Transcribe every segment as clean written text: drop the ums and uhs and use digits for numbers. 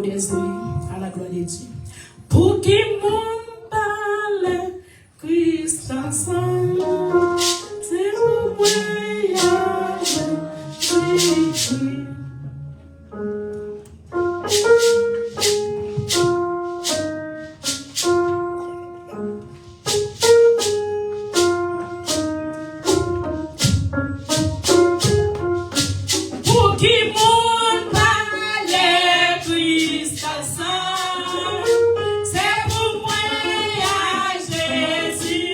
des à la gloire de Dieu. Pour qui mon parle, Christ ensemble, c'est mon voyage, oui.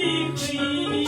Jésus-Christ.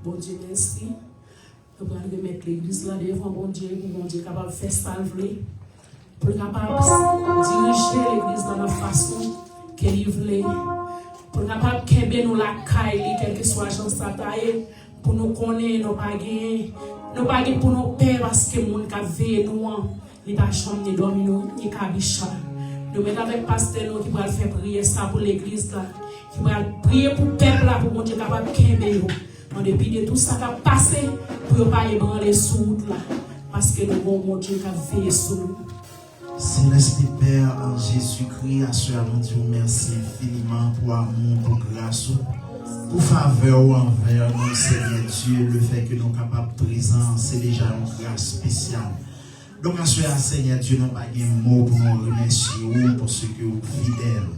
bon Dieu, merci. Nous allons remettre l'église là devant bon Dieu, pour bon Dieu capable de faire salver, pour capable diriger l'église dans la façon qu'elle veut, pour capable de nous la caille, quel que soit Jean Sataï, pour nous connaître, nous pas gagner, pour nous payer parce que les gens qui veillent nous, ils ne sont pas ni dormir, ni cabicha. Nous mettons avec pasteur qui va faire prier ça pour l'église là, qui va prier pour le peuple là, pour mon Dieu capable de kembe. En dépit de tout ça qui a passé, pour ne pas ébranler sous là, parce que nous avons mon Dieu qui a veillé sur nous. Céleste Père en Jésus-Christ, à ce moment Dieu merci infiniment pour amour, pour grâce, pour faveur envers nous, Seigneur Dieu, le fait que nous sommes capables de présent, c'est déjà une grâce spéciale. Donc à ce moment, Seigneur Dieu, nous n'avons pas de mots pour nous remercier pour ce que vous êtes fidèles.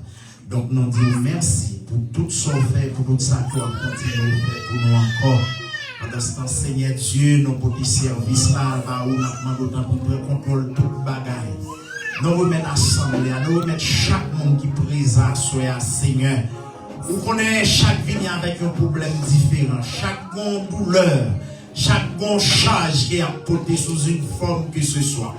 Donc nous disons merci pour tout ce qu'on fait, pour tout ça que vous continuez de faire pour nous encore. Pendant ce temps, Seigneur Dieu, nos petits services là, où nous demandons autant pour prendre contrôle de toute bagaille. Nous remettons l'assemblée, nous remettons chaque monde qui est présent, soit Seigneur. Vous connaissez chaque vie avec un problème différent, chaque douleur, chaque charge qui est apportée sous une forme que ce soit.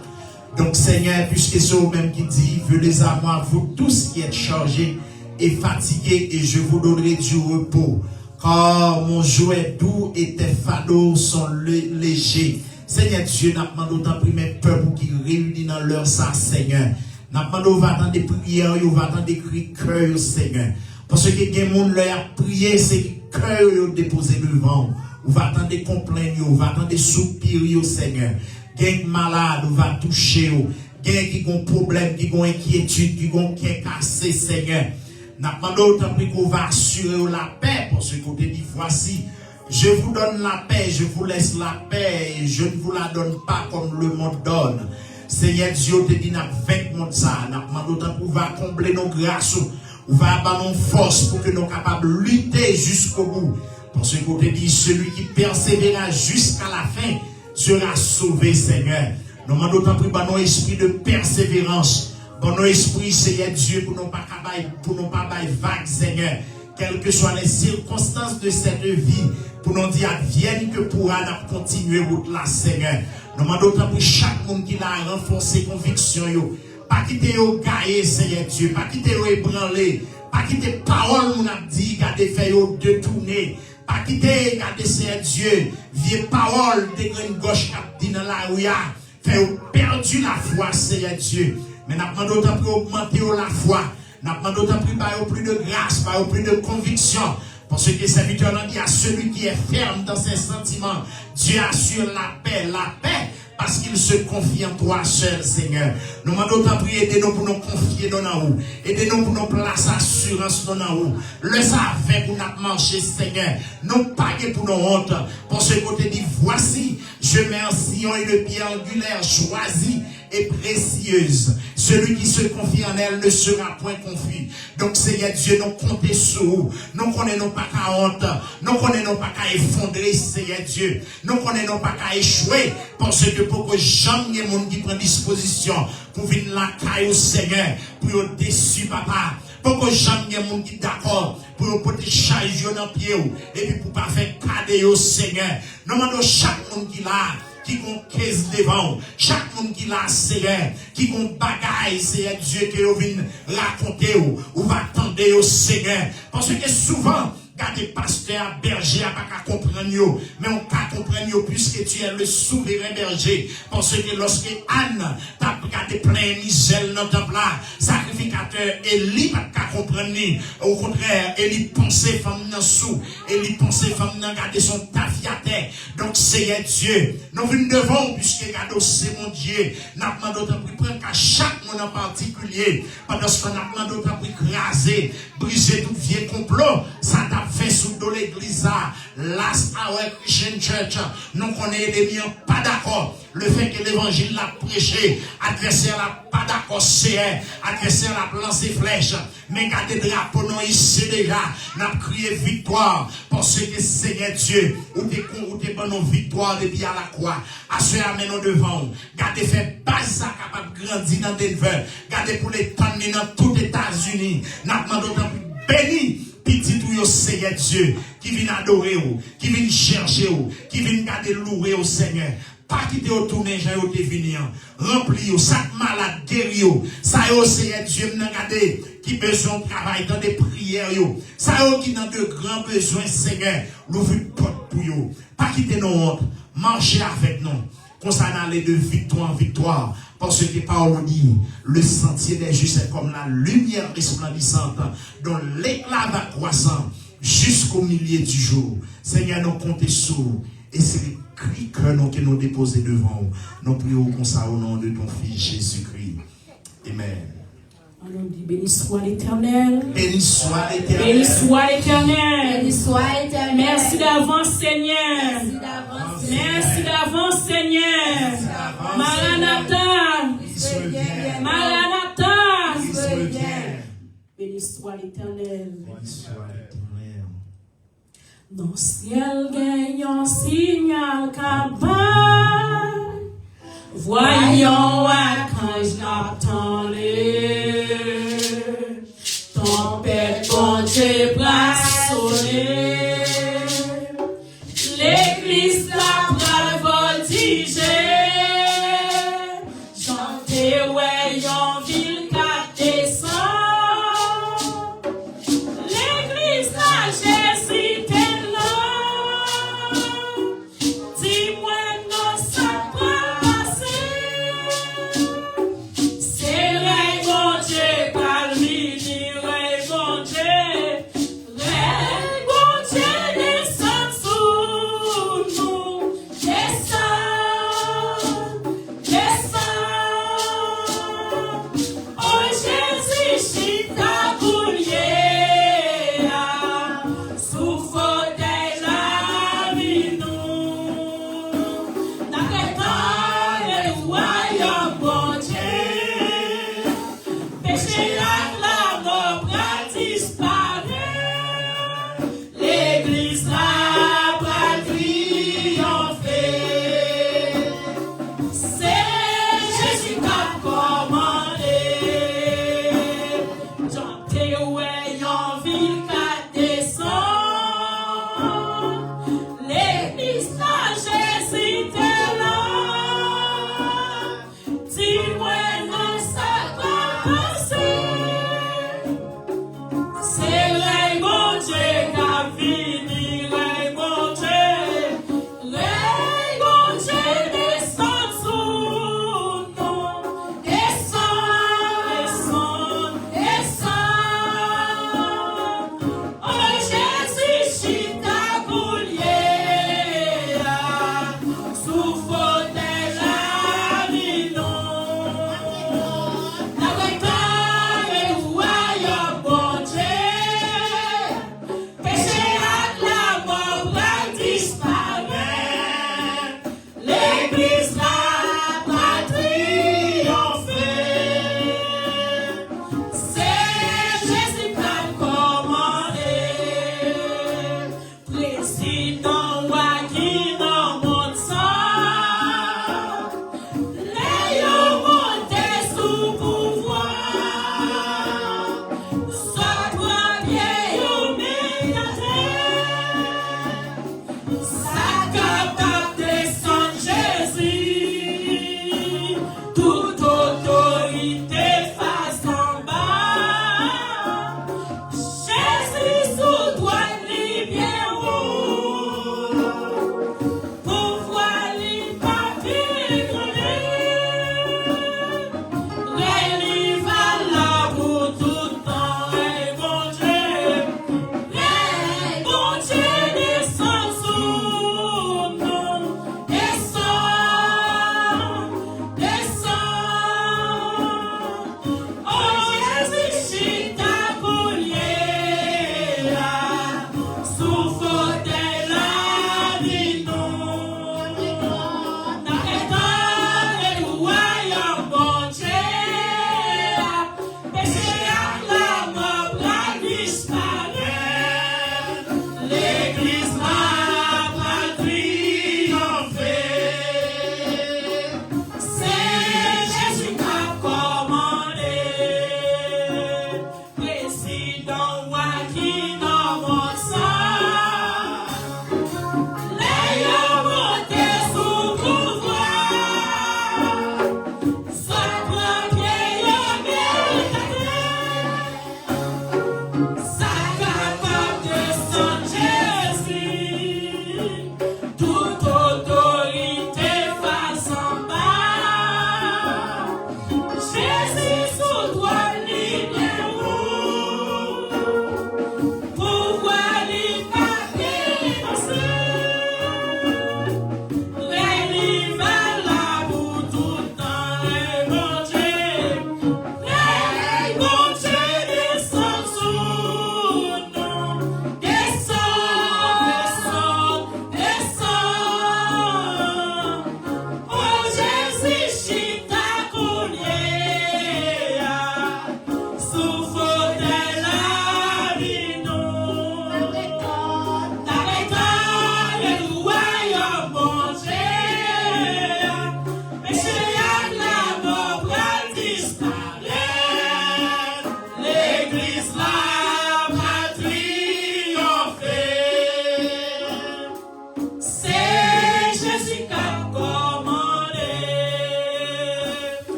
Donc Seigneur, puisque c'est vous-même qui dit, venez à moi, vous tous qui êtes chargés et fatigués, et je vous donnerai du repos. Car mon joug est doux et tes fardeaux sont légers. Seigneur Dieu, nous demandons d'autant plus mes peuple qui réunit dans leur sang, Seigneur. Nous demandons, va attendre des prières, on va attendre des cris cœur, Seigneur. Parce que les gens leur prier, c'est cœur déposé devant. On va attendre des complaintes, on va attendre des soupirs, Seigneur. Quelqu'un malade, on va toucher. Quelqu'un qui a un problème, qui a une inquiétude, qui a un cœur cassé, Seigneur. Nous demandons autant plus qu'on va assurer la paix. Pour ce côté dit, voici. Je vous donne la paix, je vous laisse la paix, et je ne vous la donne pas comme le monde donne. Seigneur Dieu, te dit, n'a 20 monde ça, n'a pas d'autant pour va combler nos grâces, ou va avoir nos forces pour que nous soyons capables de lutter jusqu'au bout. Parce que te dit, celui qui persévérera jusqu'à la fin sera sauvé, Seigneur. Nous demandons d'autant plus nos esprit de persévérance, dans nos esprits, Seigneur Dieu, pour nous pas vague, Seigneur. Quelles que soient les circonstances de cette vie, pour nous dire advienne que pourra continuer route là, Seigneur. Nous demandons pour chaque monde qui a renforcé conviction, pas quitter au gaillé, Seigneur Dieu, pas quitter au ébranlé, pas quitter parole, on a dit, garder fait au détourner, pas quitter, garder, Seigneur Dieu, vieille parole de graine gauche qui dit dans la rue, fait perdu la foi, Seigneur Dieu. Mais nous demandons pour augmenter la foi. Nous demandons d'autant plus de grâce, plus de conviction. Parce que serviteur nous dit à celui qui est ferme dans ses sentiments, Dieu assure la paix, parce qu'il se confie en toi seul, Seigneur. Nous demandons d'autant plus aider-nous pour nous confier dans nous. Aidez-nous pour nous placer assurance dans nous. Le savez pour nous marcher, Seigneur. Nous paguer pour nos honte. Pour ce côté dit, voici, je mets un sillon et de pierre angulaire choisi et précieuse. Celui qui se confie en elle ne sera point confus. Donc, Seigneur Dieu, nous comptons sur vous. Nous connaissons pas qu'à honte. Nous connaissons pas qu'à effondrer, Seigneur Dieu. Nous connaissons pas qu'à échouer. Parce que pour que jamais les gens qui prennent disposition pour venir la caille au Seigneur, pour être déçu, papa. Pour que jamais les gens qui d'accord pour porter charge dans le pied et puis pour pas faire cadeau au Seigneur. Nous demandons chaque monde qui l'a. Qui ont caisse devant, chaque monde qui l'a, Seigneur, qui ont bagaille, Seigneur Dieu, que vous venez raconter ou va attendre au Seigneur. Parce que souvent, quand des pasteurs, bergers, à pas comprendre, mais on peut comprendre puisque tu es le souverain berger. Parce que lorsque Anne t'a regardé plein Michel dans le temple là, sacrificateur, Élie pas comprendre. Au contraire, Élie pensait femme dans sous, Élie pensait femme dans garder son tafiateur. Donc, Seigneur Dieu, nous venons devant, puisque regarde c'est mon Dieu, nous avons d'autant plus prendre qu'à chaque monde en particulier, pendant ce qu'on a demandé d'autant plus craser, briser tout vieux complot, ça t'a fait sous de l'église, Last Hour Christian Church, nous connaissons les miens pas d'accord. Le fait que l'évangile l'a prêché, adversaire l'a pas d'accord, c'est adversaire l'a lancé flèche, mais gardez drapeau non ici déjà, n'a crié victoire, parce que Seigneur Dieu, ou t'es bon nos victoires depuis à la croix, à ce amener devant, gardez fait pas ça capable de grandir dans Denver, gardez pour les temps dans tout les États-Unis, n'a demandé béni. petit ou yo Seigneur Dieu, qui vient adorer ou, qui vient chercher ou, qui vient garder louer au Seigneur. Pas quitter au tourner, j'ai au deviner. Rempli ou, sac malade, guéri ou. Ça yo, Seigneur Dieu, m'en garder, qui besoin de travail dans des prières yo. Ça yo, qui dans de grands besoins, Seigneur, l'ouvre une porte pour yo. Pas quitter nos hontes, marcher avec nous. Qu'on s'en aller de victoire en victoire. Parce que Paul dit, le sentier des justes est comme la lumière resplendissante, dont l'éclat va croissant jusqu'au milieu du jour. Seigneur, nous comptons sur vous. Et c'est les cris que nous déposons devant vous. Nous prions comme ça au nom de ton Fils Jésus-Christ. Amen. On dit béni soit l'Éternel. Béni soit l'Éternel. Béni soit l'Éternel. Béni soit l'Éternel. Merci d'avance, Seigneur. Merci d'avance. Merci d'avance, Seigneur. Maranatha. Maranatha. Béni soit l'Éternel. Béni soit l'Éternel. Dans le ciel, gagne un signal cabal. Voyons archange n'attendait. Tempête, bon Dieu, bras sonné. L'église la bras voltigé. Chantez, ouais, en ville, qu'à descend. L'église la Jésus t'est là. Dis-moi, non, ça peut passer. C'est vrai, bon Dieu, palmini, vrai, bon Dieu. Vrai, bon Dieu, descend sous nous. Descend, descend. Oh Jésus, chita boulier, sous fauteuil la vie nous. N'a pas le royaume, bon Dieu. Péché la mort disparaît. L'église la va triompher. C'est Jésus qui a commandé. Chantez, ouais, en ville qu'à descend. L'église la Jésus t'est là. Dis-moi, non, ça va passer. C'est vrai, bon Dieu, qu'a fini, vrai, bon Dieu. Vrai, bon Dieu, descend sous nous. Descend, descend, descend. Oh Jésus, chita boulier, sous fauteuil la vie non. La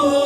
Oh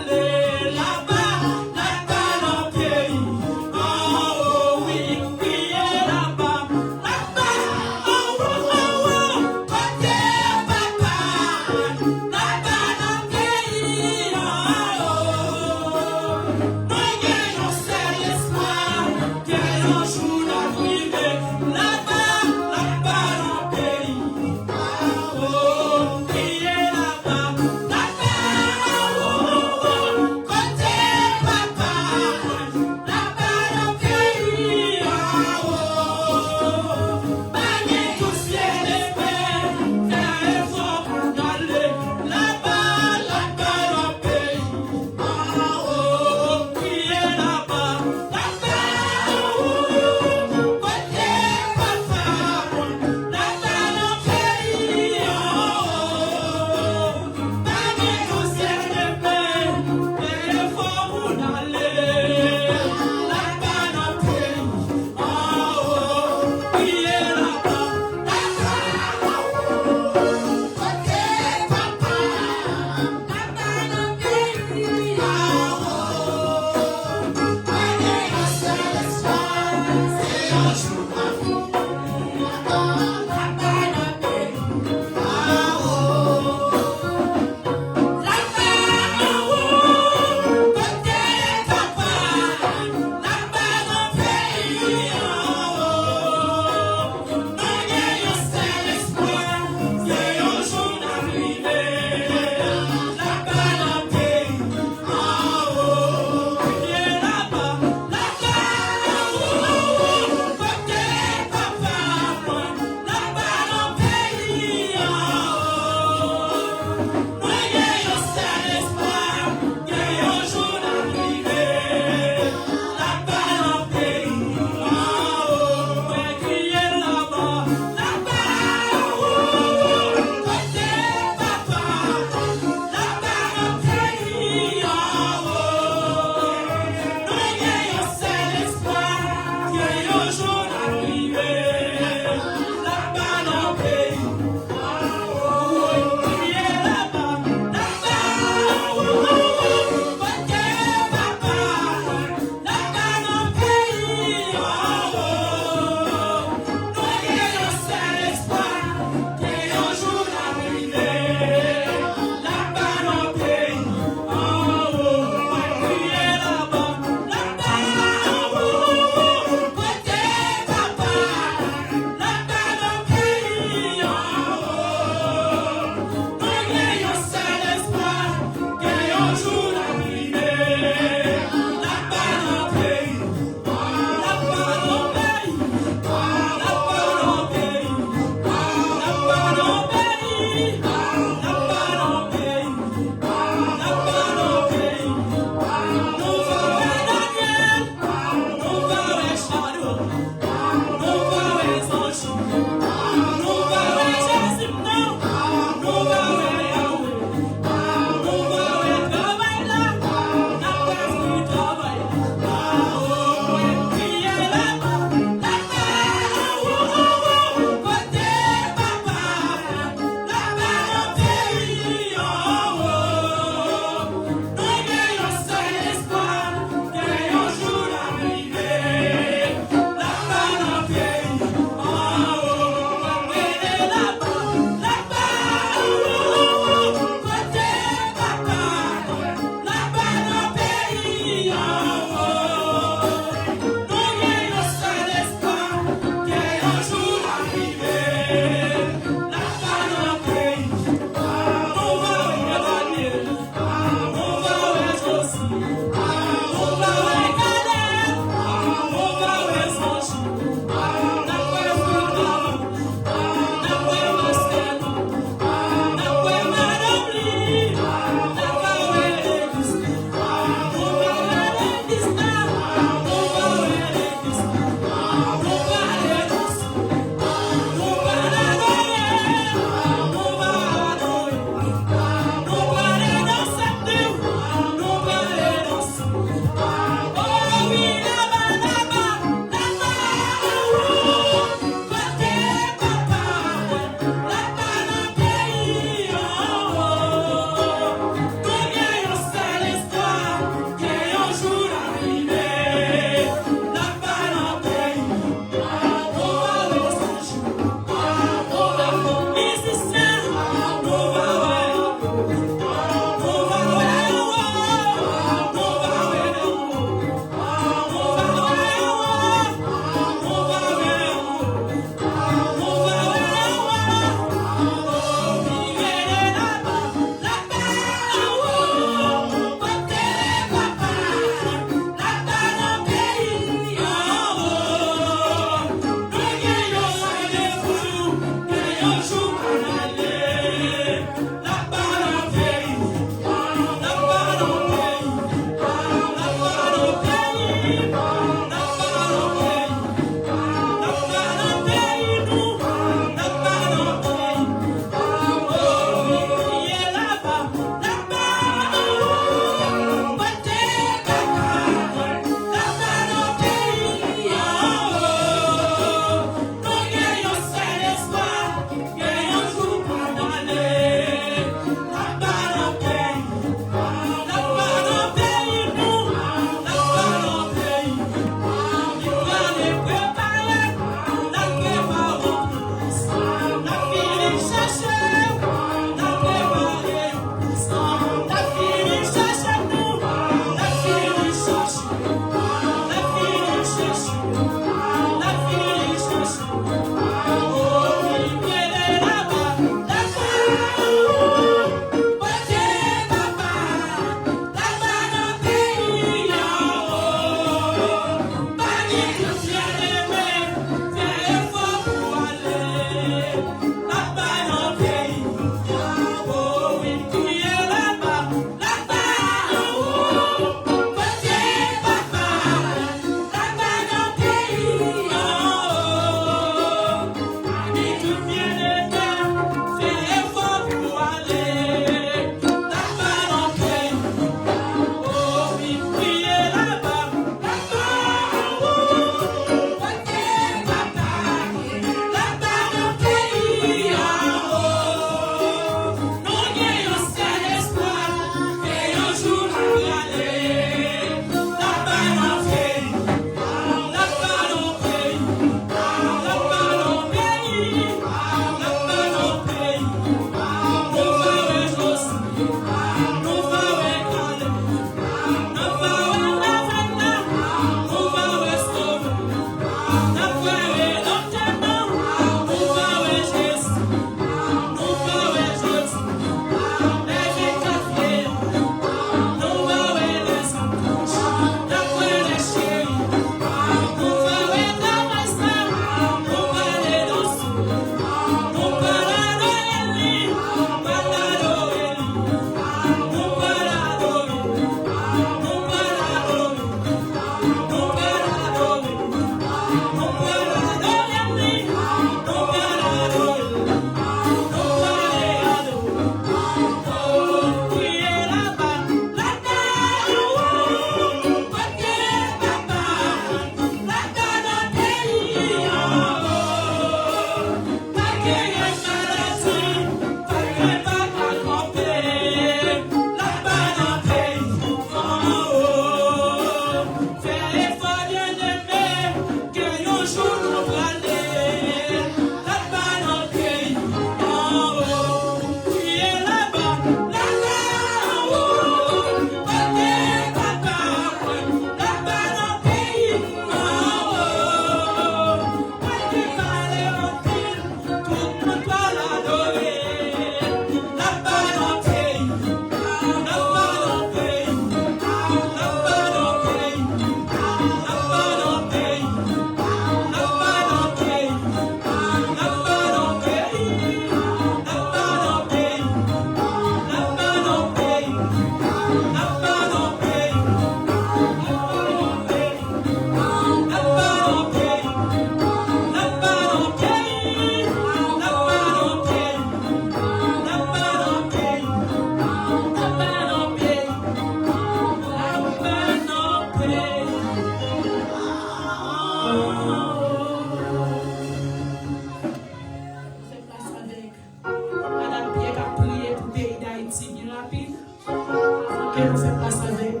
Et nous faisons place avec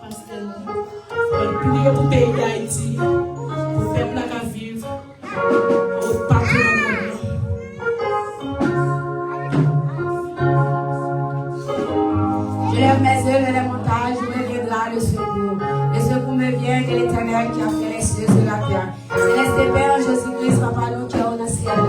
Pasteur. On prie pour le pays d'Haïti, pour le peuple qui vit partout dans le monde. Je lève mes yeux vers les montagnes, je me viendra le secours. Le secours me vient de l'Éternel qui a fait les cieux et la terre. Céleste Père, Jésus-Christ, Papa, nous qui sommes dans le ciel.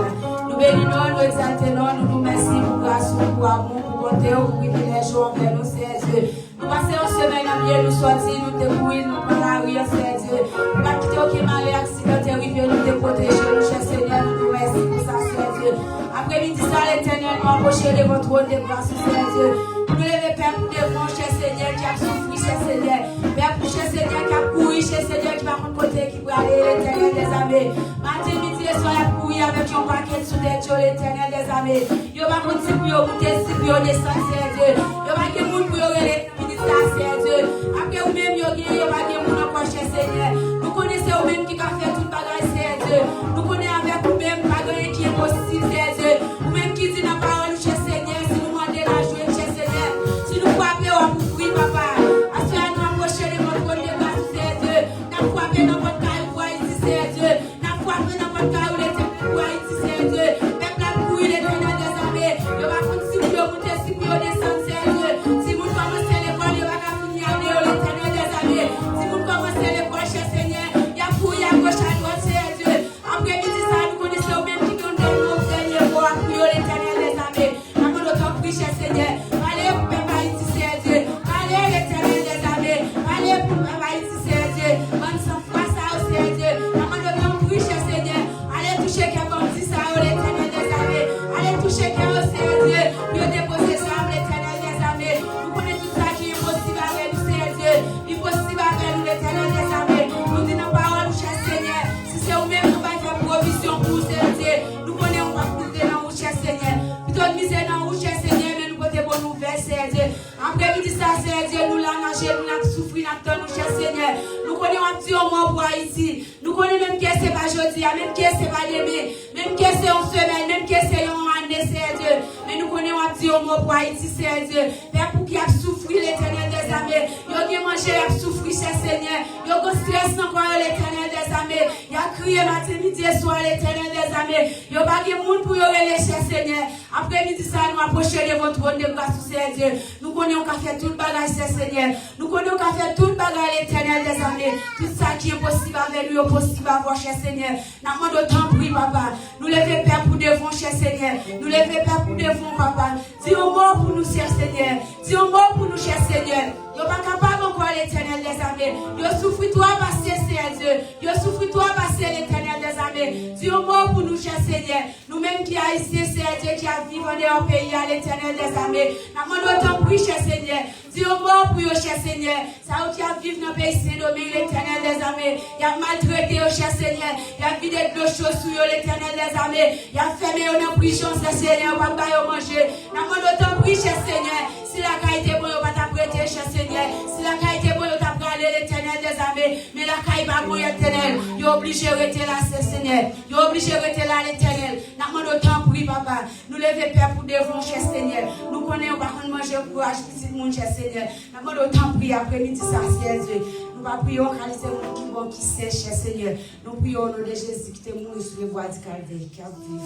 Nous bénissons, nous exaltons, nous nous remercions pour grâce, pour amour, pour bonté, pour privilège envers nous, c'est Dieu. Nous passons une semaine à mieux, nous sortir, nous découvrir, nous prendre la rue, c'est Dieu. Nous pas quitter aucun mal et accident terrible, nous te protéger, nous cher Seigneur, nous nous remercions pour ça, c'est Dieu. Après-midi, ça, l'Éternel, nous approcher de votre trône de grâce, c'est Dieu. Nous levons, Père, pour devant, cher Seigneur, qui a souffert, cher Seigneur. Père, pour cher Seigneur, qui a couru, cher Seigneur, qui va prendre côté, qui va aller, l'Éternel des armées. Matin, midi et soir, il a couru avec un paquet sous tête, l'Éternel des armées. Il va monter pour monter, si pour descendre, c'est Dieu. Il va que moun pour aller, c'est Dieu. Après, ou même, il va que moun encore, cher Seigneur. Nous connaissons ou même qui a fait toute bagaille, c'est Dieu. Nous connaissons avec ou même bagaille qui est possible, c'est Dieu. Ou même qui dit dans la parole, cher Seigneur, si nous demandons la joie, cher Seigneur. Si nous frappons, on vous prie, papa. À ce moment, nous approchons de votre trône de grâce, c'est Dieu. Nous frappons dans votre cas, vous voyez ici, c'est Dieu. Nous frappons dans votre cas, vous voyez ici, c'est Dieu. Même la couille, l'Éternel des armées. Il va prendre si vous monter, si vous descendre, c'est Dieu. Si vous commencez l'école, il va finir à l'Éternel des armées. Si vous commencez l'école, cher Seigneur, il y a couille à gauche, à droite, c'est Dieu. Après midi, ça, nous connaissons même qui ont donné nos derniers mots à couille, l'Éternel des armées. Nous avons pris, cher Seigneur. Allez, pour Papa ici, c'est Dieu. Allez, l'Éternel des armées. Allez, pour Papa ici, c'est Dieu. Bonne sang, foi, ça, c'est Dieu. Nous avons pris, cher Seigneur. Allez, toucher qui a bâti ça, l'Éternel des armées. Allez, toucher qui a, c'est Dieu. Dieu déposer ça, l'Éternel des armées. Nous connaissons tout ça qui est possible avec nous, c'est Dieu. Impossible avec nous, l'Éternel des armées. Nous disons la parole, cher Seigneur. Si c'est vous-même, nous allons faire provision pour c'est Dieu. Nous connaissons pas plus de nous, cher Seigneur. Plutôt de misère dans vous, cher Seigneur, mais nous côté bonne nouvelle, c'est Dieu. Après-midi, ça, c'est Dieu. Nous l'avons mangé, nous l'avons souffert, nous l'avons cher Seigneur. Nous connaissons un petit moment pour Haïti. Nous connaissons même qui c'est pas jeudi, même qui c'est pas demain, même qui c'est en semaine, même qui c'est en année, c'est Dieu. Mais nous connaissons un petit moment pour Haïti, c'est Dieu. Père, pour qui a souffert l'Éternel des armées. Il a mangé, il a souffert, cher Seigneur. Il a stress encore l'Éternel des armées. Il a crié matin, midi et soir l'Éternel des armées. Il a pas de monde pour y aller, cher Seigneur. Après-midi, ça, nous approchons de votre trône de grâce, c'est Dieu. Nous connaissons qu'à faire tout le bagage, cher Seigneur. Nous connaissons qu'à faire tout le bagage, l'Éternel des armées. Tout ça qui est possible avec lui, est possible avoir, cher Seigneur. Nous demandons autant pour papa. Nous levons Père pour devant, cher Seigneur. Nous levons Père pour devant, papa. Dis un mot pour nous, cher Seigneur. Dis un mot pour nous, cher Seigneur. Nous ne sommes pas capables encore, l'Éternel des armées. Nous souffrons toi passer, c'est Dieu. Nous souffrons toi passer, l'Éternel des armées. Dis un mot pour nous, cher Seigneur. Nous-mêmes qui sommes ici, c'est Dieu qui a vécu dans pays, à l'Éternel des armées. Nous demandons autant pour cher Seigneur. Dis un mot pour eux, cher Seigneur. Ça qui a vécu dans le pays, c'est l'Éternel des armées. Il a maltraité, cher Seigneur. Il a vidé de l'eau chaude sur l'Éternel des armées. Il a fermé en prison, cher Seigneur, pour ne pas manger. Nous demandons autant pour cher Seigneur. Si la qualité est bonne, on va t'apprêter, cher Seigneur. Si la qualité est bonne, on t'apprêter l'Éternel des armées. Mais la qualité n'est pas bonne, l'Éternel. Il est obligé de rester là, Seigneur. Il est obligé de rester là, l'Éternel. Nous demandons autant pour lui, papa. Nous levons Père pour devant, cher Seigneur. Nous connaissons pas qu'on mange le courage, petit monde, cher Seigneur. Nous demandons autant pour lui après-midi, ça, c'est Dieu. Nous va prier au qualité qui bon, qui sait, cher Seigneur. Nous prions au nom de Jésus qui est mort sur les voies du calvaire, qui a vécu.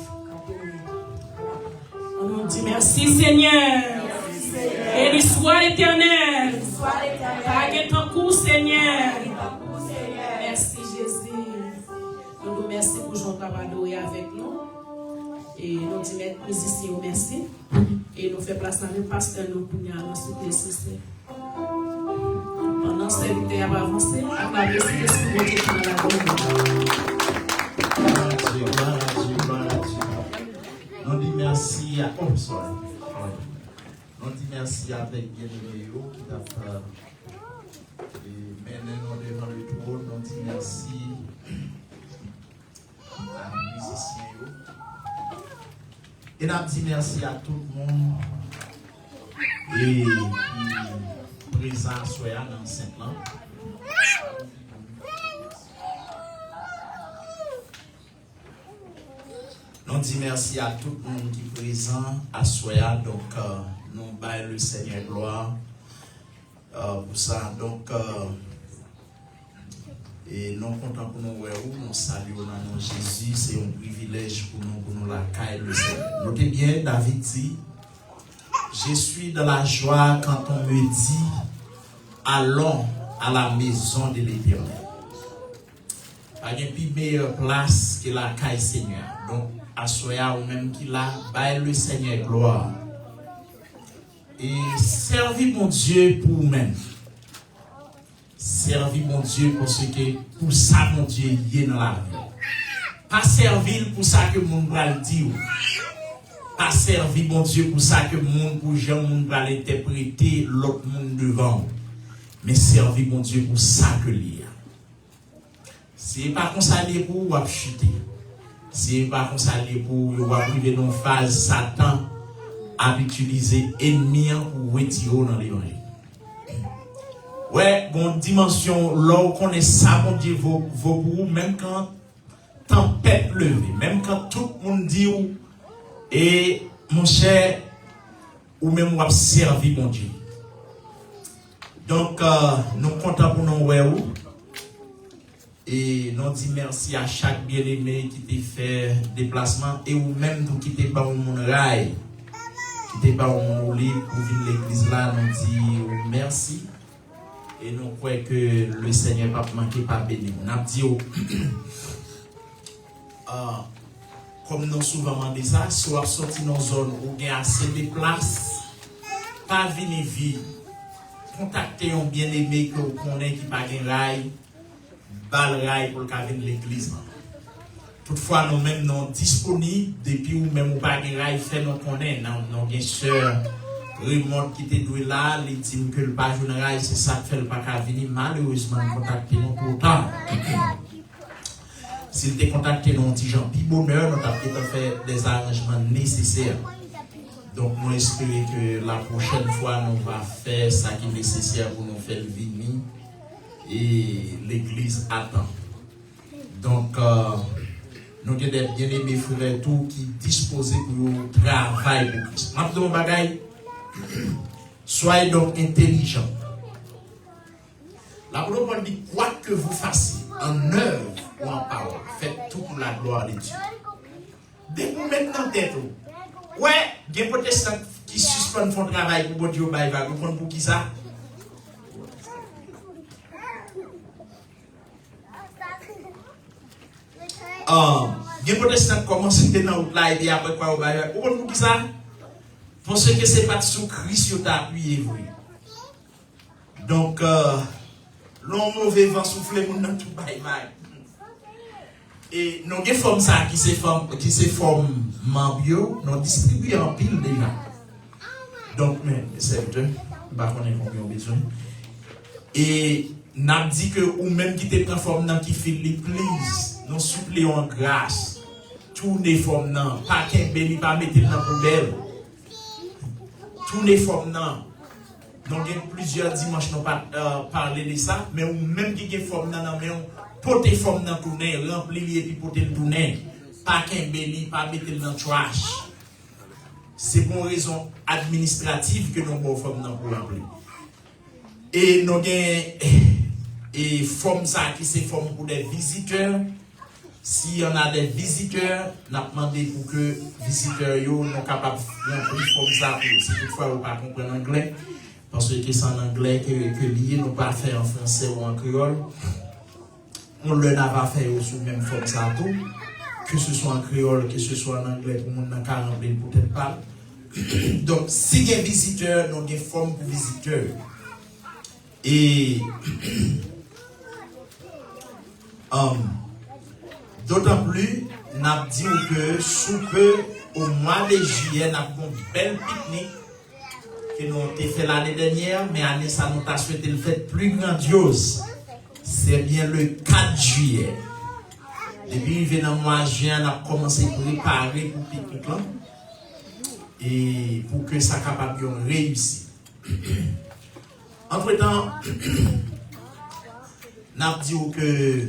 On nous dit merci, Seigneur. Et soit l'Éternel. Pas ton coup, Seigneur. Merci, Jésus. Nous nous remercions pour Jean Cabado et avec nous. Et nous disons mettre musiciens merci. Et nous faisons place dans le pasteur nous pour nous soutenir. Pendant ce temps, va avancer. Acclamer ce que c'est pour Dieu dans la vie. On dit merci à Omsoy. On dit merci avec bien-aimé qui t'a fait. Et maintenant, devant le trône, on dit merci à nos musiciens. Et on dit merci à tout le monde. Et qui présent soit dans Saint-Lan. On dit merci à tout le monde qui est présent à Soya. Donc, nous baillons le Seigneur gloire. pour ça. Donc, et nous comptons pour nous, nous saluons dans nom de Jésus. C'est un privilège pour nous la caille le Seigneur. Notez bien, David dit, je suis dans la joie quand on me dit, allons à la maison de l'Éternel. Il n'y a plus meilleure place que la caille Seigneur. Donc, à soya ou même qu'il a, baille le Seigneur gloire. Et servis mon Dieu pour vous-même. Servis mon Dieu parce que pour ça mon Dieu y est dans la vie. Pas servir pour ça que mon va le dire. Pas servir mon Dieu pour ça que mon pour gens mon va l'interpréter l'autre monde devant. Mais servir mon Dieu pour ça que lire. C'est pas comme ça pour vous chuter. C'est pas comme ça pour vous arriver dans une phase Satan a utilisé ennemi pour retirer dans les oreilles. Ouais, bon dimension, là où on est ça, mon Dieu, vos pour même quand tempête levée, même quand tout le monde dit, et mon cher, ou même on servi mon Dieu. Donc, nous comptons pour nous, ouais, et nous disons merci à chaque bien-aimé qui t'a fait déplacement, et ou même qui t'a pas mon rail, qui t'a pas mon lit pour venir l'église là, nous disons merci. Et nous croyons que le Seigneur ne va pas manquer pas béni. On a dit, comme nous souvent dit ça, soit sorti dans une zone où il y a assez de place, pas venir vivre, contacter un bien-aimé que vous connaissez qui n'a pas de rail, bal rail pour le venir l'église. Toutefois, nous-mêmes nous disponibles, depuis où même pas de rail, fait nous connaître, nous bien sûr. Raymond qui était doué là, il dit que le pas général, c'est ça qui fait le pas qu'à venir. Malheureusement, contacter nous pour autant. S'il était contacté nous, petit Jean, puis bonheur, nous avons fait des arrangements nécessaires. Donc, nous espérons que la prochaine fois, nous allons faire ce qui est nécessaire pour nous faire venir. Et l'église attend. Donc, nous avons des bien-aimés frères tout qui disposent pour travailler pour Christ. Maintenant, bagaille. Soyez donc intelligents. La parole dit quoi que vous fassiez, en œuvre ou en parole, faites tout pour la gloire de Dieu. Dès que vous mettez dans tête, ouais, il y a des protestants qui suspendent son travail pour Dieu, vous comprenez pour qui ça? Il y a des protestants qui commencent à dans le là et après quoi, vous comprenez pour qui ça? Parce que ce n'est pas sous Christ qui t'a appuyé. Donc, l'homme mauvais vent souffler dans tout bail. Et nous avons des formes ça qui se forment mambio, nous distribuons en pile déjà. Donc, mais c'est deux, je ne sais pas combien besoin. Et nous avons dit que, ou même qui te transforme dans qui fait l'église, nous suppléons en grâce. Tous les formes, pas qu'un béni, pas mettre dans la poubelle. Tous les formes, nous avons plusieurs dimanches, nous avons parlé de ça, mais même qui ont des formes, mais on porte les formes dans le tournée, remplir et puis porter le tournée, pas qu'un béni, pas mettre dans le trash. C'est pour une raison administrative que nous avons des formes pour remplir. Et nous avons des formes qui sont formes pour des visiteurs. S'il y en a des visiteurs, nous avons demandé pour que les visiteurs soient capables de remplir comme ça. Si toutefois vous ne comprenez pas l'anglais, parce que c'est en anglais que lié, nous ne pas faire en français ou en créole. On le n'a pas fait aussi même comme ça tout. Que ce soit en créole, que ce soit en anglais, pour nous n'a qu'à remplir peut-être pas. Donc, si il y a des visiteurs, nous avons des formes pour visiteurs. Et d'autant plus, nous avons dit que sous peu, au mois de juillet, nous avons une belle pique-nique que nous avons fait l'année dernière, mais l'année ça nous a souhaité le faire plus grandiose. C'est bien le 4 juillet. Depuis le mois de juin, nous avons commencé à préparer pour le pique-nique là. Et pour que ça soit capable de réussir. Entre-temps, nous avons dit que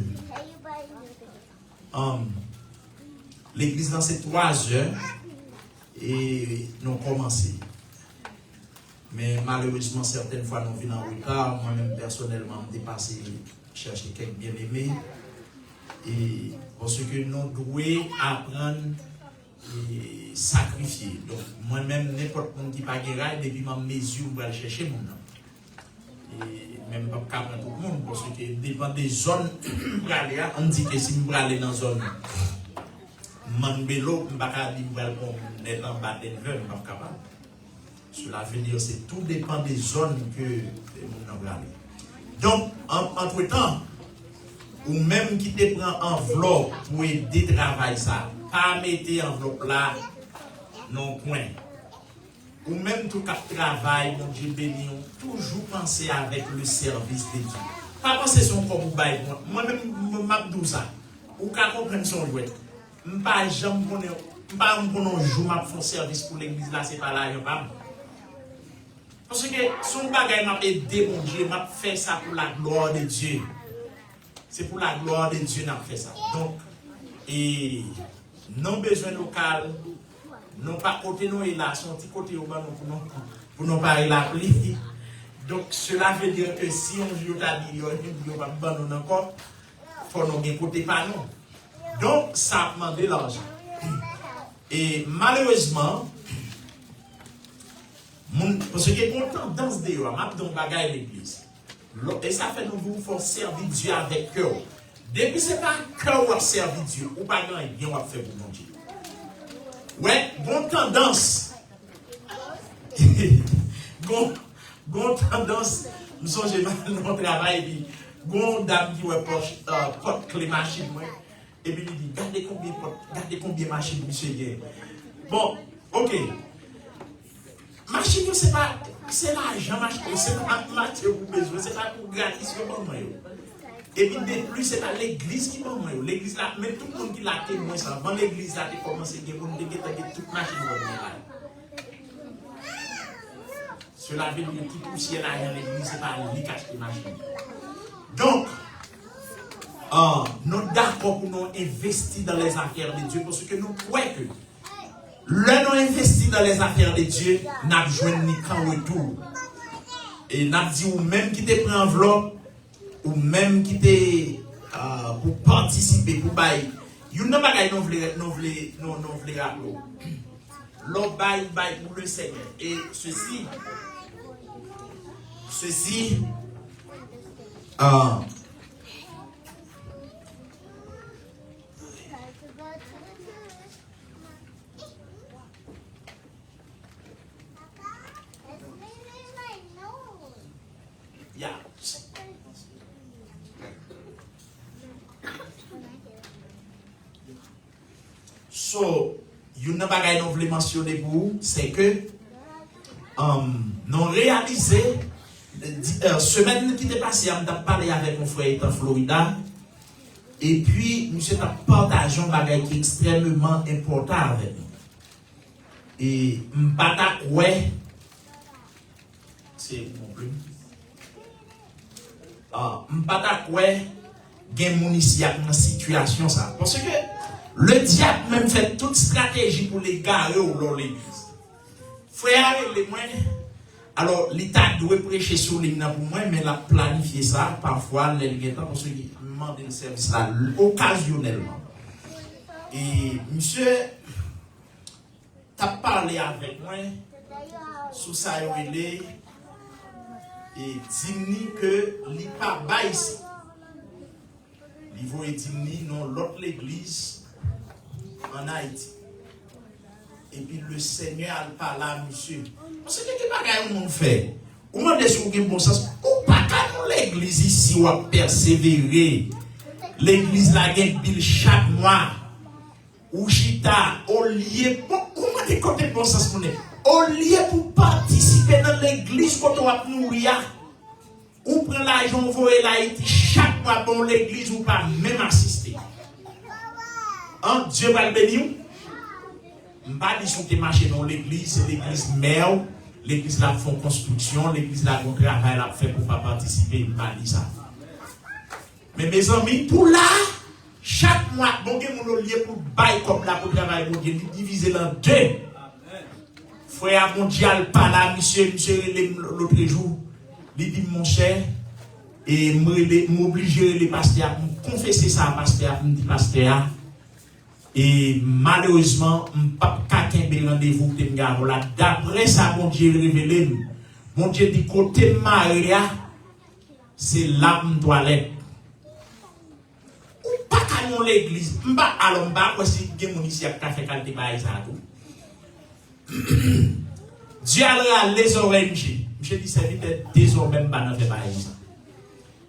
l'église dans ces 3 heures et nous avons commencé. Mais malheureusement, certaines fois, nous venons en retard. Moi-même, personnellement, je dépassé chercher quelques bien-aimés. Et parce que nous devons apprendre et sacrifier. Donc, moi-même, n'importe qui pas guérir, depuis ma mesure, je vais aller chercher mon nom. Et même pas prendre tout le monde, parce que dépend des zones, on dit que si je vais aller dans une zone, Manbelo, je ne vais pas être en bas d'Enver, je ne vais pas capable. Cela veut dire que tout dépend des zones que nous allons aller. Donc, entre-temps, ou même qui te prend enveloppe pour aider travail ça, pas mettre enveloppe là, non point. Ou même tout cap travail, mon Dieu béni, toujours penser avec le service de Dieu. Pas penser son comme bail. Moi-même, je m'abdou ça. Ou qu'à comprendre son jouet. Je ne pas jamais connaître jour m'a fait service pour l'église là, c'est pas là, je pas. Parce que son bagage m'a aidé, mon Dieu, m'a fait ça pour la gloire de Dieu. C'est pour la gloire de Dieu m'a fait ça. Donc, et non besoin local. Non pas côté nous et là, son petit côté au bas pour nous parler la pluie. Donc cela veut dire que si on joue à dire, on va pas nous encore, il faut nous bien côté pas nous. Donc ça a demandé l'argent. Et malheureusement, parce qu'il y a une tendance de m'a dans bagaille l'église. Et ça fait nous faut servir Dieu avec cœur. Depuis c'est pas cœur ou servir Dieu, ou pas grand bien on va faire pour mon Dieu. Ouais, bonne tendance. Bonne tendance. Nous sommes dans notre travail. Et puis, bonne dame qui a porte clé machine. Et puis, il dit gardez combien de machines, monsieur. Bon, ok. Machine, c'est pas. C'est l'argent, c'est pas matière pour besoin, c'est pas pour gratis. Et puis de plus, c'est pas l'église qui m'a dit. L'église là, même tout le monde qui l'a témoin ça. Avant l'église là, tu commences à dire qu'on a toute machine pour venir. Cela veut dire que tout si elle a l'église, c'est pas lui qui achète les machines. Donc, nous d'accord pour nous investir dans les affaires de Dieu parce que nous croyons que le nous investir dans les affaires de Dieu, nous n'avons besoin ni qu'en retour. Et nous avons dit, ou même qui te prend enveloppe, ou même qui était pour participer, pour bailler. Il y a un bagage que nous voulons rappeler. L'autre bail pour le Seigneur. Et ceci, So, il y a un bagage que nous voulons mentionner pour vous, c'est que nous réalisé, semaine qui est passée, on a parlé avec mon frère en Florida, et puis nous avons partagé un bagage qui est extrêmement important avec nous. Et m'pata ouais, c'est mon plume. M'pata ouais, gen moun ici a une situation ça, parce que le diable même fait toute stratégie pour les garer dans l'église. Frère, les moyens. Alors, l'État doit prêcher sur l'église pour moi, mais la planifier ça, parfois, les gens, parce qu'il demande un service là, occasionnellement. Et monsieur, t'as parlé avec moi, sur ça, il est, et dit que il pas bas ici. Il faut dire non, l'autre l'église en Haïti. Et puis le Seigneur a parlé à monsieur. Parce que ce que nous fait, on m'a dit que bon sens, ou pas quand l'église ici ou a persévérer. L'église la gagne bill chaque mois. Ou chita, au lieu pour comment des côtés bon sens qu'on est. Au lieu pour participer dans l'église quand on va mourir. Ou prend l'argent vous et l'Haïti chaque mois pour l'église ou pas même assister. Hein? Dieu va le bénir. Je ne vais pas dire que marcher dans l'église, c'est l'église mère, l'église la font construction, l'église la font travail la fait pour pas participer, je ne vais pas dire ça. Mais mes amis, pour là, chaque mois, bon, mon lieu pour bail comme là pour travailler, pour diviser en deux. frère mondial pas là, monsieur l'autre jour, il dit mon cher, et m'obliger les pasteurs, confesser ça à pasteur, me dit pasteur, et malheureusement, je ne peux pas qu'un rendez-vous que je là. D'après ça, mon Dieu révélé, mon Dieu dit côté Maria, c'est là où je dois aller. Ou pas qu'à l'église, je ne peux pas aller là, si je suis ici à fait quand je Dieu a les oreilles, je dis c'est vite désormais pas dans faire ça.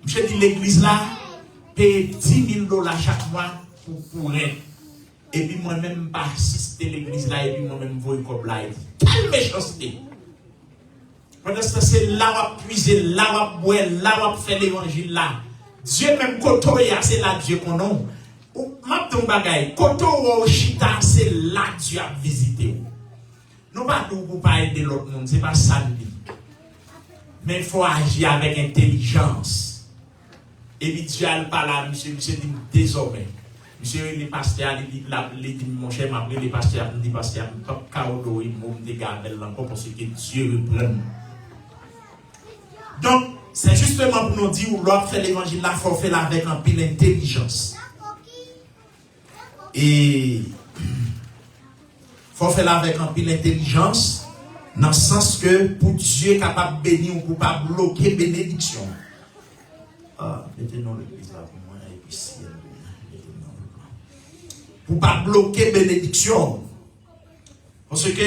Je dis l'église là paye $10,000 chaque mois pour rien. Et puis moi-même pas assister l'église là et puis moi-même voyer comme là. Quelle méchanceté. Pendant ce temps c'est là où puiser, là où boire, là où faire l'évangile là. Dieu même koto ya c'est là Dieu qu'on a. Ou m'a ton bagay, koto ou chita c'est là Dieu a visité. Non pas tout pour pas aider l'autre monde, c'est pas ça le dit. Mais il faut agir avec intelligence. Et puis Dieu a pas là, monsieur dit désormais. Monsieur les pasteurs, il dit mon cher, m'appelle les pasteurs, il dit pasteur, pas caodo, il m'a dégagé encore parce que Dieu reprend. Donc, c'est justement pour nous dire où l'on fait l'évangile là, il faut faire avec un pile d'intelligence. Et il faut faire avec un pile d'intelligence, dans le sens que pour Dieu est capable de bénir ou pour ne pas bloquer bénédiction. Mettez-nous l'église là pour moi, et puis si pour ne pas bloquer bénédiction. Parce que,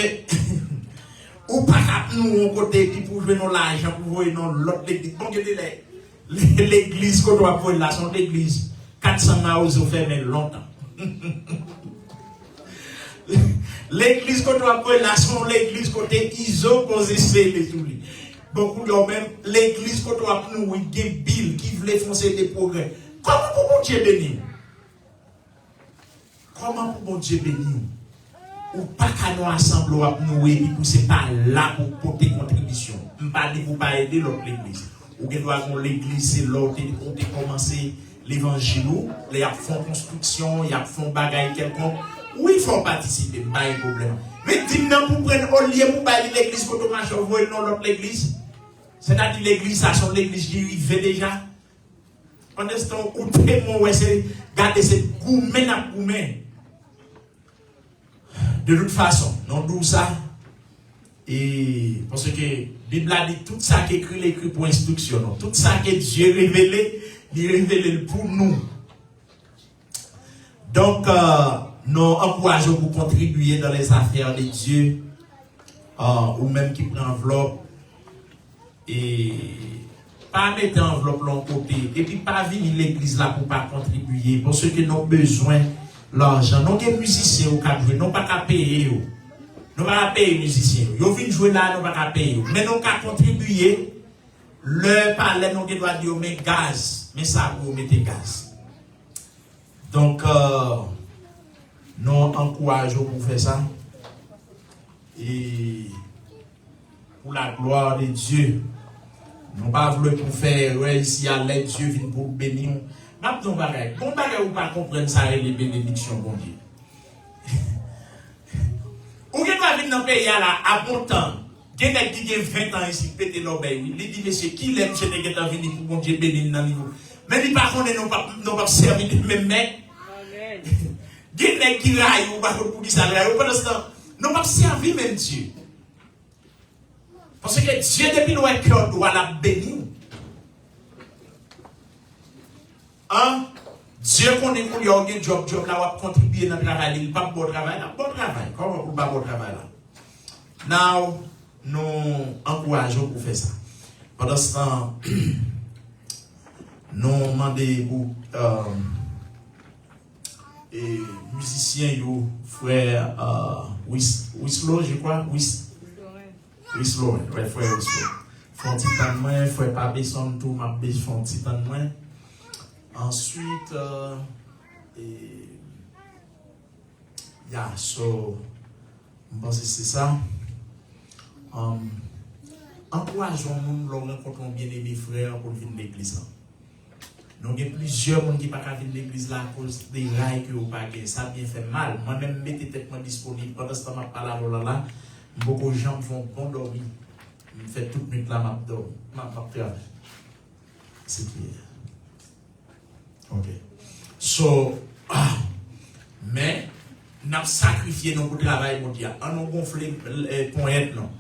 ou pas qu'à nous, on côté, qui pour jouer dans l'argent, pour voir dans l'autre église. Donc, l'église qu'on doit voir là, son église, 400 maos ont fermé longtemps. L'église qu'on doit voir là, son l'église côté, ils ont posé les tout. Beaucoup de même, l'église qu'on doit nous, il y a Bill qui voulait foncer des progrès. Comment pour mon Dieu bénir? Comment pour mon Dieu bénir? Ou pas qu'à nous assembler à nous et puis c'est pas là pour porter contribution. Je ne pas dire pour pas aider l'autre église. Ou bien doit l'église c'est l'autre on a commencé l'évangile, les a font construction, ils font bagaille quelconque. Oui, il faut participer, pas de problème. Mais dis-nous pour prendre au lieu pour pas l'église quand on marche au non l'autre l'église. C'est-à-dire l'église ça sont l'église qui vivait déjà. Pendant ce temps où témoin ouais c'est garder cette gourmet à gourmet. De toute façon, non d'où ça. Et parce que la Bible a dit tout ça qu'écrit l'écrit pour instruction. Non? Tout ça que Dieu révélé, il révélé pour nous. Donc, nous encourageons pour contribuer dans les affaires de Dieu, ou même qui prend enveloppe, et pas mettre enveloppe de l'autre côté, et puis pas venir l'église là pour pas contribuer, parce que nous avons besoin l'argent. Nous sommes musiciens au cap jouer, nous pas qu'à payer. Nous pas payer les musiciens. Ils viennent jouer là, nous pas payer. Mais nous qu'à contribuer, le palais nous doit dire mais gaz, mais ça vous mettez gaz. Donc nous encourageons pour faire ça. Et pour la gloire de Dieu, nous pas voulu pour faire ici à l'aide Dieu vient pour bénir. Bon bagage ou pas comprendre ça et les bénédictions bon Dieu. Ou que va venir dans le pays là à bon temps. Quelqu'un qui a 20 ans ici pété l'obéi. Il dit monsieur qui l'aime chez les gens venir pour bon Dieu bénir dans niveau. Mais il pas connaît non pas servir de même mec. Amen. Quelqu'un qui raille ou pas pour qui ça raille pendant ce temps non pas servir même Dieu. Parce que Dieu depuis le cœur doit la bénir. Dieu connaît qu'on y a un job là, on va contribuer dans le travail, il n'y a pas de bon travail là. Bon travail, comment on pas bon travail là? Now, nous encourageons pour faire ça. Pendant ce temps, nous demandons pour musiciens, frère Wislo, je crois, Wislo, ouais, frère Wislo. Font petit temps de moins, frère Pabesson, tout m'a besoin, font petit temps de moins. Ensuite, so, je pense que c'est ça. Encourageons-nous, nous rencontrons bien aimés frères pour venir à l'église. Nous avons plusieurs personnes qui ne peuvent pas venir à l'église à cause des rails que vous n'avez pas. Ça a bien fait mal. Moi-même, mettez tête disponible pendant ce temps, je parle là. Beaucoup de gens font bon dormir. Je fais toute nuit là, m'a dormi. M'a travaillé. C'est clair. Ok. So, mais, nous avons sacrifié notre travail mondial. On a gonflé pour être non.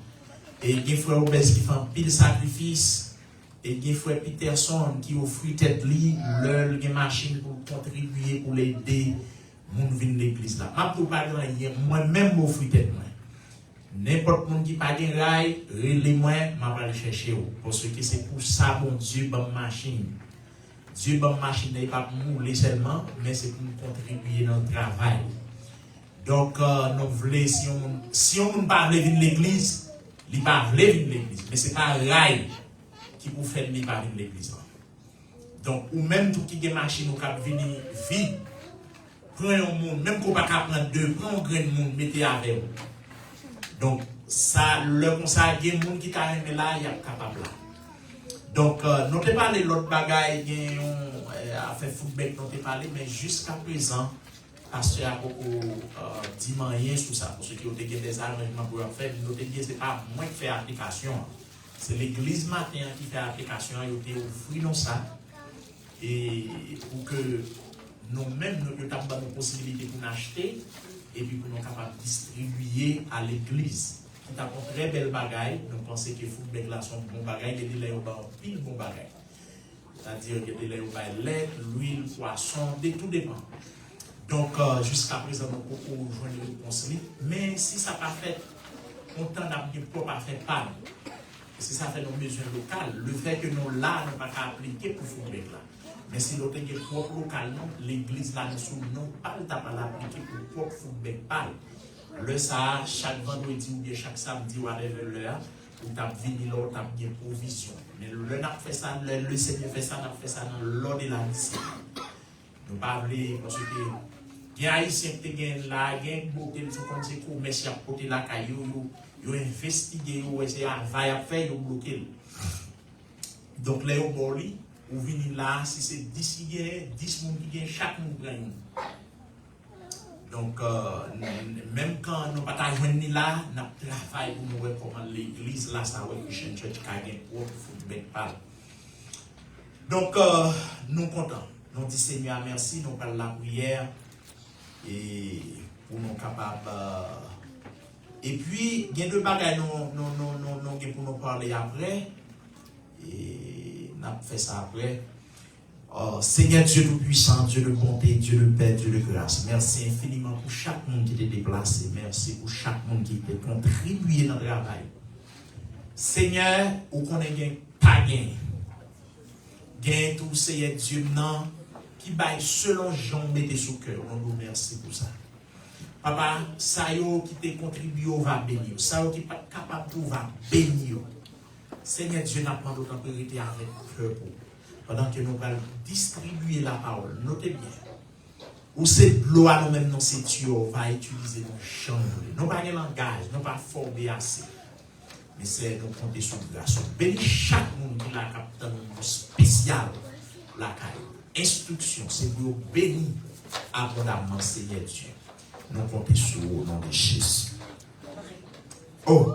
Et il y a des frères obèses qui font pile sacrifice. Et il y a des frères Peterson qui offrent tête li, leur machine pour contribuer, pour l'aider, moun vin l'église là. Ma pour pas rien, moi-même m'offre tête moi. N'importe monde qui pas de rail, relais-moi, m'a pas aller chercher ou. Parce que c'est pour ça, bon Dieu, bonne machine. Dieu, bonne machine n'est pas pour mouler seulement, mais c'est pour nous contribuer dans le travail. Donc, nous voulons, si on ne parle pas de l'église, il ne parle pas de l'église. Mais ce n'est pas rail qui vous fait de parler de l'église. Donc, ou même tout qui est machine, ou qui vient vide, prenez un monde, même qu'on ne peut pas prendre deux, prenez un grain de monde, mettez avec vous. Donc, ça, le conseil, il y a des gens qui sont là, il y a capable là. Donc, nous avons parlé de l'autre bagaille, a fait football, nous avons parlé, mais jusqu'à présent, pasteur a beaucoup dit rien sur ça. Pour ceux qui ont des arrangements pour faire, nous avons dit que ce n'est pas moi qui fais application. C'est l'église matin qui fait application, il a offert nous ça. Et pour que nous-mêmes, nous avons une possibilité pour nous acheter. Et puis pour nous capables de distribuer à l'église. C'est un très bel bagaille. Nous pensons que le football là sont bon bagaille, il y a des laits pile bon bagaille. C'est-à-dire qu'il y a des laits au lait, l'huile, poisson, tout dépend. Donc jusqu'à présent, nous pouvons jouer une réponse. Mais si ça n'a pas fait, on tend à ne pas faire pas. Si ça fait nos mesures locales, le fait que nous là, nous ne pouvons pas appliquer pour le football là. Mais si l'autre est propre local, l'église là nous non pas l'appliquer pour le propre football. Le ça, chaque vendredi ou bien chaque samedi ou à l'heure, où tu as venu là, tu as bien provision. Mais le n'a fait ça, le Seigneur fait ça, n'a fait ça dans l'ordre de la mission. Nous ne parlons pas parce que il y a Haïtiens qui sont là, il y a un beauté, ils sont comme ces commerçants qui ont porté la caillou, ils ont investigué, ils ont essayé de faire, ils ont bloqué. Donc là, ils ont bolé. Ou venir là, si c'est 10 personnes qui gagnent, chaque monde gagne. Donc, même quand nous ne pouvons pas joindre là, nous travaillons pour nous voir comment l'église là, ça va Christian Church qui a gagné pour football. Donc, nous sommes contents. Nous disons Seigneur, merci, nous parlons la prière et pour nous capables. Et puis, il y a deux bagages pour nous parler après. Et on a fait ça après. Oh, Seigneur Dieu Tout-Puissant, Dieu de bonté, Dieu de paix, Dieu de grâce. Merci infiniment pour chaque monde qui était déplacé. Merci pour chaque monde qui était contribué dans le travail. Seigneur, où qu'on ait pas gagné. Gain tout, Seigneur Dieu, non, qui baille selon Jean mettez sous cœur. On vous remercie pour ça. Papa, ça y est qui te contribué, va bénir. Ça y est qui n'est pas capable de va bénir. Seigneur Dieu n'a pas d'autre priorité avec cœur pour. Pendant que nous allons distribuer la parole, notez bien. Ou c'est de l'eau à nous-mêmes, non, c'est Dieu, on va utiliser nos chambres. Nous pas de langage, nous pas formé assez. Mais c'est nous compter sur grâce. Bénis chaque monde qui a capté un spécial la caille. Instruction, c'est pour bénir abondamment, Seigneur Dieu. Nous comptons sur au nom de Jésus. Oh!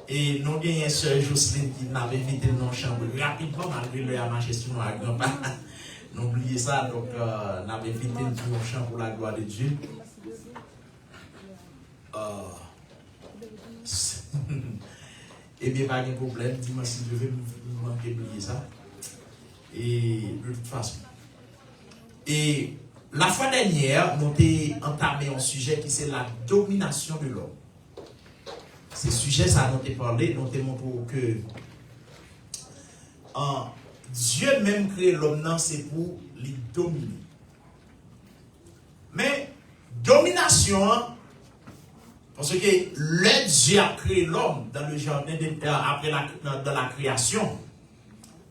Et nous avons une sœur Jocelyne qui n'avait invité dans la chambre rapidement, malgré le marché sur nos grands-parents. N'oubliez ça, donc nous avons invité dans la chambre pour la gloire de Dieu. Eh bien, pas de problème, dis-moi si je vais me manquer d'oublier ça. Et de toute façon. Et la fois dernière, nous avons entamé un sujet qui c'est la domination de l'homme. Ce sujet, ça nous a parlé, nous avons montré que Dieu même créé l'homme, c'est pour les dominer. Mais, domination, parce que le Dieu a créé l'homme dans le jardin après dans la création.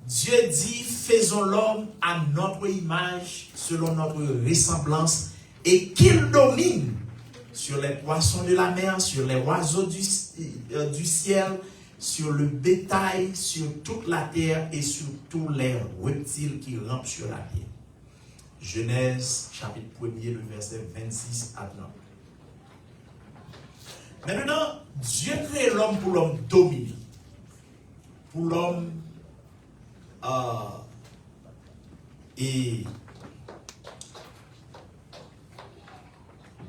Dieu dit, faisons l'homme à notre image, selon notre ressemblance, et qu'il domine sur les poissons de la mer, sur les oiseaux du ciel, sur le bétail, sur toute la terre et sur tous les reptiles qui rampent sur la terre. Genèse, chapitre 1er, le verset 26 à 30. Maintenant, Dieu crée l'homme pour l'homme dominer. Pour l'homme et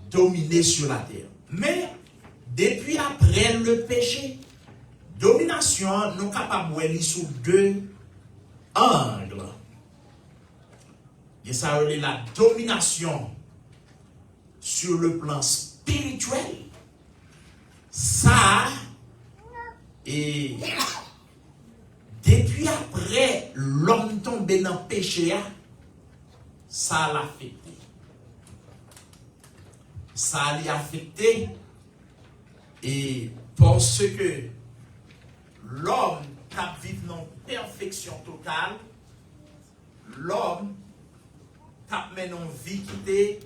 dominer sur la terre. Mais depuis après le péché, domination, nous sommes capables de voir sous deux angles. Et ça veut dire la domination sur le plan spirituel. Ça, et depuis après l'homme tombé dans le péché, ça l'a affecté. Ça l'a affecté et parce que l'homme qui vit dans perfection totale, l'homme qui mène une vie qui était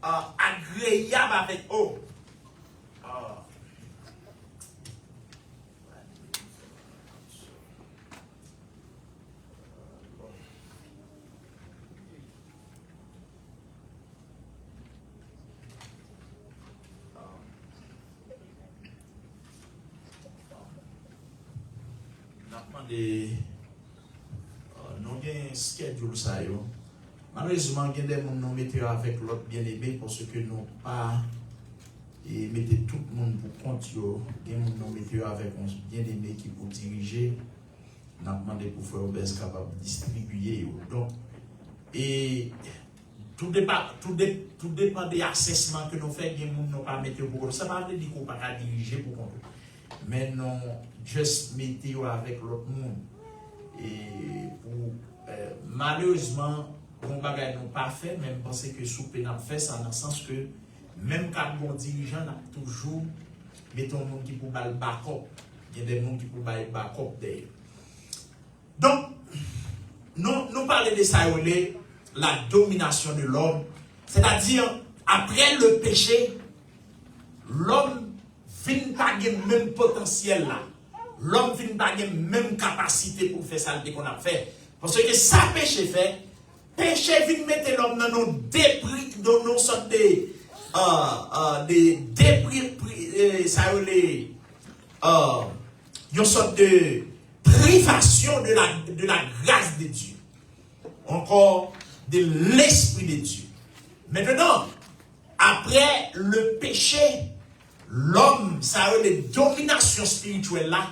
agréable avec eux. Nous avons un schedule ça. Malheureusement, il y a des gens qui nous mettent avec l'autre bien-aimé parce que nous pas mettez tout le monde pour compte. Il y a des gens qui nous mettent avec un bien-aimé qui pour diriger. Nous avons demandé pour faire obèse capable de distribuer. Donc, et tout dépend des assessments que nous faisons. Il y a des gens qui nous pas mettre pour compte. Ça ne veut pas dire qu'on ne peut pas diriger pour compte. Mais non, juste mettez avec l'autre monde. Et pour, malheureusement, on ne n'a pas fait, même penser que Soupé n'a fait ça, dans le sens que même quand bon dirigeant n'a toujours mettons monde qui pour le backup. Il y a des gens qui pour le backup d'ailleurs. Donc, nous parlons de ça, la domination de l'homme. C'est-à-dire, après le péché, l'homme finit pas le même potentiel là. L'homme finit pas la même capacité pour faire ça qu'on a fait. Parce que ça péché fait, péché vient mettre l'homme dans nos débris, dans nos sortes de débris, ça veut dire une sorte de privation de la grâce de Dieu. Encore de l'esprit de Dieu. Maintenant, après le péché, l'homme, ça veut dire domination spirituelle là,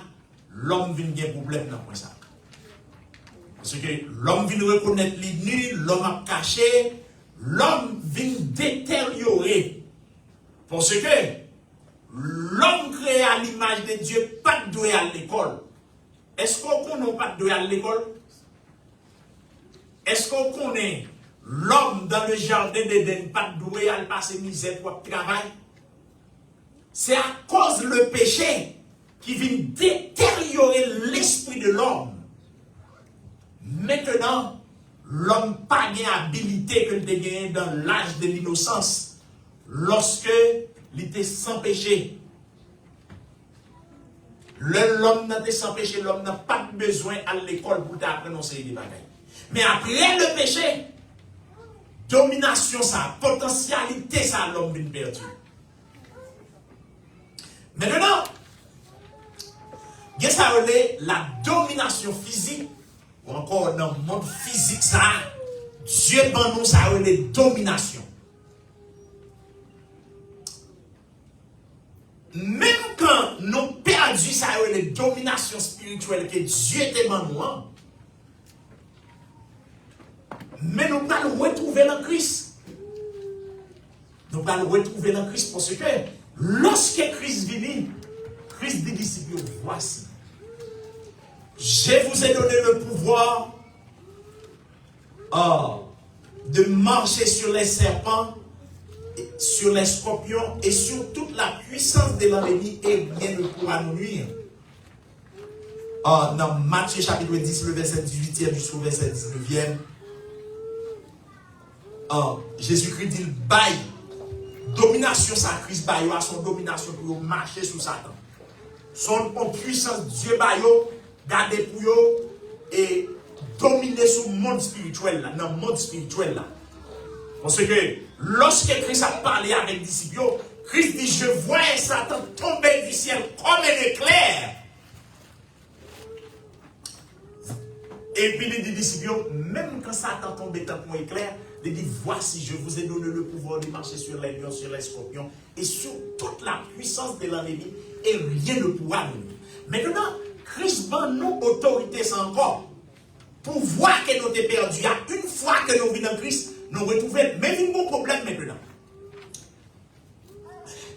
l'homme vient gagner problème dans ça. Parce que l'homme vient reconnaître les nuls, l'homme a caché, l'homme vient détériorer. Parce que l'homme créé à l'image de Dieu, pas de doué à l'école. Est-ce qu'on connaît pas de doué à l'école? Est-ce qu'on connaît l'homme dans le jardin d'Éden, pas de doué à passer misère pour travail? C'est à cause le péché qui vient détériorer l'esprit de l'homme. Maintenant, l'homme n'a pas d'habilité que le gagné dans l'âge de l'innocence, lorsque il était sans péché. L'homme n'a pas sans péché, l'homme n'a pas besoin à l'école pour apprendre ces bagages. Mais après le péché, domination, ça, potentialité, ça, l'homme vient perdu. Maintenant, il y a la domination physique, ou encore dans le monde physique, ça, Dieu ban nous, ça a les dominations. Même quand nous perdons ça a les dominations spirituelles que Dieu te ban nous, mais nous allons retrouver dans Christ. Nous allons retrouver dans Christ parce que lorsque Christ vient, Christ dit disciples, voici. Je vous ai donné le pouvoir de marcher sur les serpents, sur les scorpions et sur toute la puissance de l'ennemi et rien ne pourra nous nuire. Dans Matthieu chapitre 10, le verset 18e jusqu'au verset 19e, Jésus-Christ dit bail, domination sa Christ bail à son domination pour marcher sous Satan. Son puissance Dieu bail garder pour eux et dominer sur le monde spirituel là, dans le monde spirituel là. Parce que lorsque Christ a parlé avec les disciples, Christ dit, je voyais Satan tomber du ciel comme un éclair. Et puis il dit, disciples, même quand Satan tombait comme un éclair, il dit, voici, je vous ai donné le pouvoir de marcher sur les lions, sur les scorpions, et sur toute la puissance de l'ennemi, et rien ne pourra nous. Maintenant, Christ va nous autorité sans corps. Pour voir que nous sommes perdus, une fois que nous venons en Christ, nous retrouvons même un bon problème maintenant.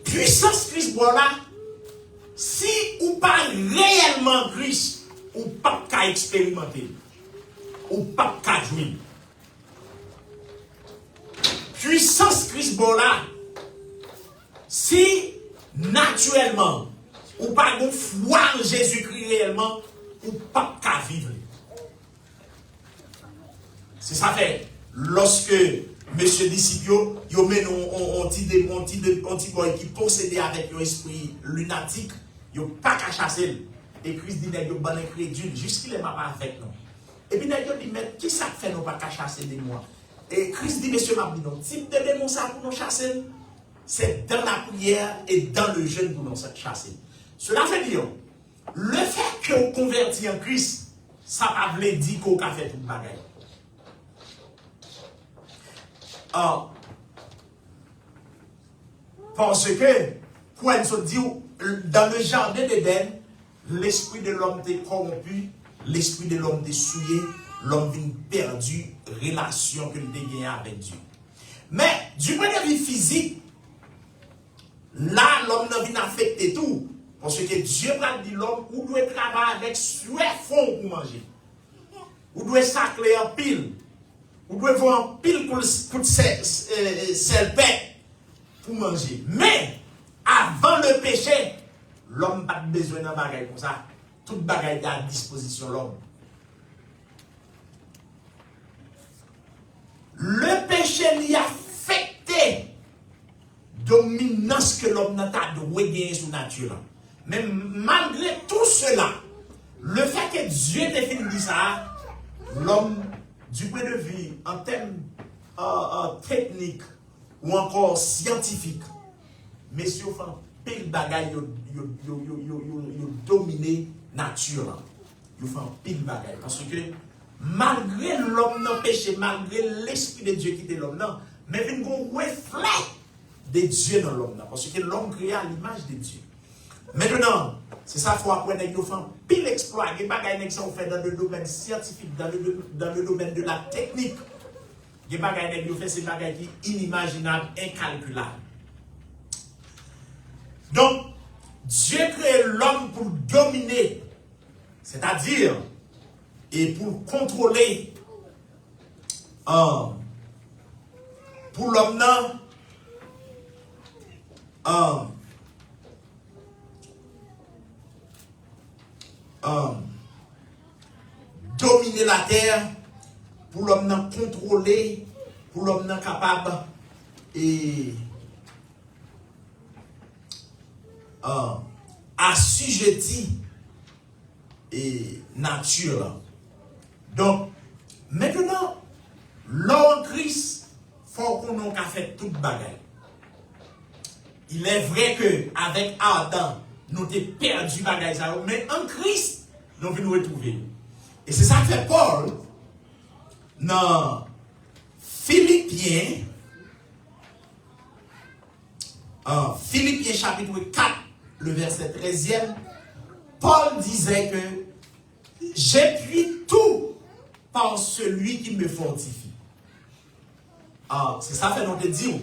Puissance Christ, voilà, si ou pas réellement Christ, ou pas qu'à expérimenter, ou pas qu'à jouir. Puissance Christ, voilà, si naturellement, ou pas de foi en Jésus-Christ réellement, ou pas qu'à vivre. C'est ça fait. Lorsque Monsieur Discipio, il mène un petit boy qui possédait avec un esprit lunatique, il n'a pas qu'à chasser. Et Christ dit, il y a un incrédule, jusqu'il n'est pas avec nous. Et puis il dit, mais qui ça fait nous pas qu'à chasser des mois? Et Christ dit, monsieur Mabino, type de démon ça pour nous chasser, c'est dans la prière et dans le jeûne pour nous chasser. Cela veut dire, le fait que vous convertis en Christ, ça ne veut pas dire qu'on a fait tout le bagage. Parce que, quand on se dit, dans le jardin d'Éden, l'esprit de l'homme était corrompu, l'esprit de l'homme était souillé, l'homme vient perdu, relation qu'il a gagnée avec Dieu. Mais, du point de vue physique, là, l'homme n'a vient affecter tout. Parce que Dieu va dire l'homme, où doit travailler avec sueur fond pour manger. Où doit sacler en pile. Où doit voir en pile pour sel paix pour manger. Mais, avant le péché, l'homme n'a pas besoin d'un bagage comme ça. Tout bagage est à disposition de l'homme. Le péché lui a affecté dominance que l'homme n'a pas de gagner sur la nature. Mais malgré tout cela, le fait que Dieu définit ça, l'homme, du point de vue en termes techniques ou encore scientifiques, messieurs, pile bagaille, yo dominé nature. Yo fait pile bagaille. Parce que malgré l'homme non péché, malgré l'esprit de Dieu qui était l'homme, non, mais il y a un reflet de Dieu dans l'homme. Parce que l'homme créé à l'image de Dieu. Maintenant, c'est ça qu'il faut apprendre à faire pile exploit. Il y a des bagailles qui sont faits dans le domaine scientifique, dans le domaine de la technique. Il y a des bagailles qui sont faits, c'est des bagailles qui sont inimaginables, incalculables. Donc, Dieu crée l'homme pour dominer, c'est-à-dire, et pour contrôler, pour l'homme, dominer la terre, pour l'homme contrôler, pour l'homme capable et assujetti et nature. Donc, maintenant, l'homme Christ, il faut qu'on ait fait toute bagaille. Il est vrai que avec Adam, nous avons perdu bagaille, mais en Christ, nous venons nous retrouver. Et c'est ça que fait Paul dans Philippiens, Philippiens chapitre 4, le verset 13e, Paul disait que j'appuie tout par celui qui me fortifie. C'est ça que nous te disons.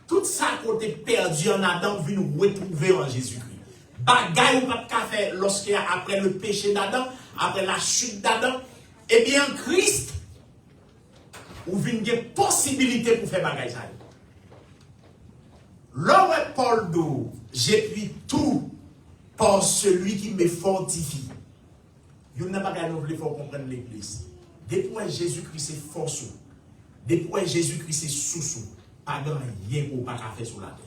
Tout ça qu'on a perdu en Adam, vient nous retrouver en Jésus-Christ. Bagaille ou pas de faire lorsqu'il y a après le péché d'Adam, après la chute d'Adam, eh bien Christ, ou vient des possibilités pour faire bagaille ça. L'homme Paul d'eau, j'appuie tout par celui qui me fortifie. Il n'y a pas de il faut comprendre l'église. Depuis que Jésus-Christ est force, depuis que Jésus-Christ est sous, pas de rien pour pas faire sur la terre.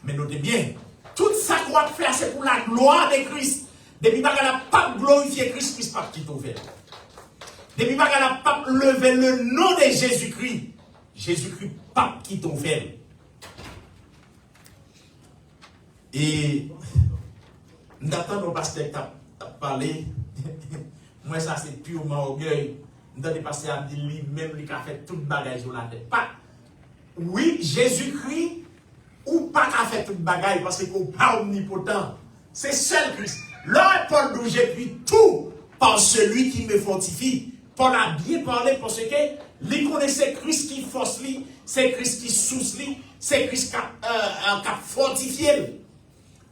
Mais notez bien, tout ça qu'on va faire, c'est pour la gloire de Christ. Depuis que la pape glorifier Christ, Christ pas qui t'ouvert. Depuis que la pape lever le nom de Jésus-Christ, Jésus-Christ pape qui t'ouvert. Et nous attendons le pasteur qui a parlé. Moi, ça c'est purement orgueil. Nous avons le pasteur a dit lui-même qui a fait toute bagaille sur la tête. Pas. Oui, Jésus-Christ, ou pas qu'à faire toute bagaille parce qu'il n'est pas omnipotent. C'est seul Christ. Là, Paul dit, j'ai pris tout par celui qui me fortifie. Paul a bien parlé parce que lui connaissait Christ qui force lui, c'est Christ qui souce lui, c'est Christ qui a fortifié.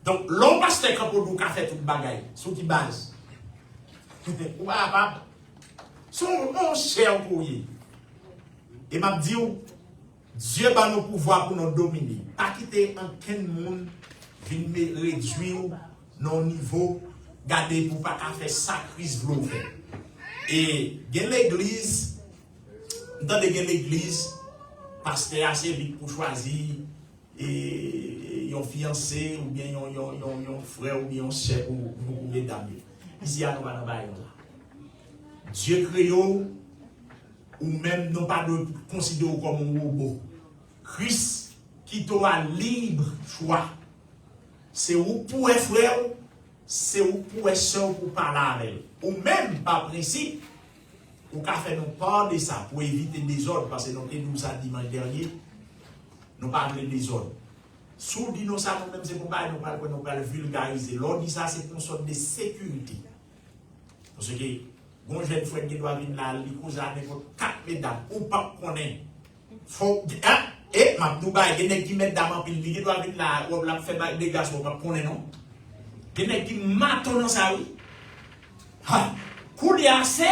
Donc, l'homme pasteur qui a fait toute bagaille, sur qui base. Ou pas, son cher courrier. Et m'a dit, Dieu va nous pouvoir pour nous dominer. Pas quitter aucun monde qui me réduire nos niveaux, garder pour pas faire sacrifice v'lou faire. Et l'église, dans l'église, pasteur assez vite pour choisir un fiancé ou bien un frère ou bien un chef pour nous mesdames. Ici à nous pas dans bail là. Dieu créé ou même non pas de considérer comme un robot. Christ qui t'aura libre choix. C'est où pour un frère, c'est où pour un soeur pour parler avec. Ou même par principe, ou qu'à faire nous parler de ça pour éviter des ordres, parce que nous avons ça dimanche dernier, nous parlons des ordres. Sous dit nous ça, nous-mêmes, c'est pour nous pas vulgariser. L'ordre dit ça, c'est pour une sorte de sécurité. Parce que, bon jeune frère qui doit venir là, il cause avec 4 mesdames, ou pas connaître. Faut, et ma douba, il y a des qui mettent dames en pile, il doit venir là, ou la faire des gars, ou pas connaître non. Il y a des qui matonnent ça, oui. Pour y assez,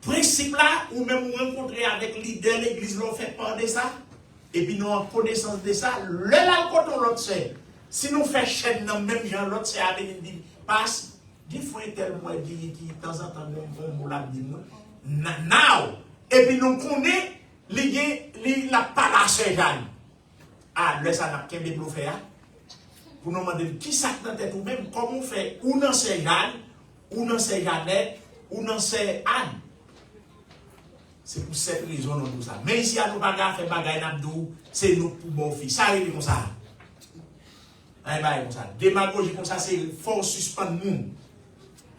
principe là, ou même rencontrer avec leader de l'église, l'on fait part de ça, et puis nous en connaissance de ça, le là, quand on l'autre sait, si nous faisons chaîne dans même genre, l'autre sait avec une dit, passe, des fois, tellement dit, qui de temps en temps, on l'a dit, now, et puis nous connaissons, la palace Jeanne. Ah, là, ça n'a qu'un bébé pour faire. Pour nous demander qui ça dans tête ou même, comment on fait, ou dans ces Jeanne, ou dans ces Jeannette, ou dans ces Anne. C'est pour cette raison nous tout ça. Mais ici, à nous pas faire bagaille n'abdou, c'est nous pour bon fils. Ça arrive comme ça. Comme ça. Démagogie comme ça, c'est fort suspendre nous.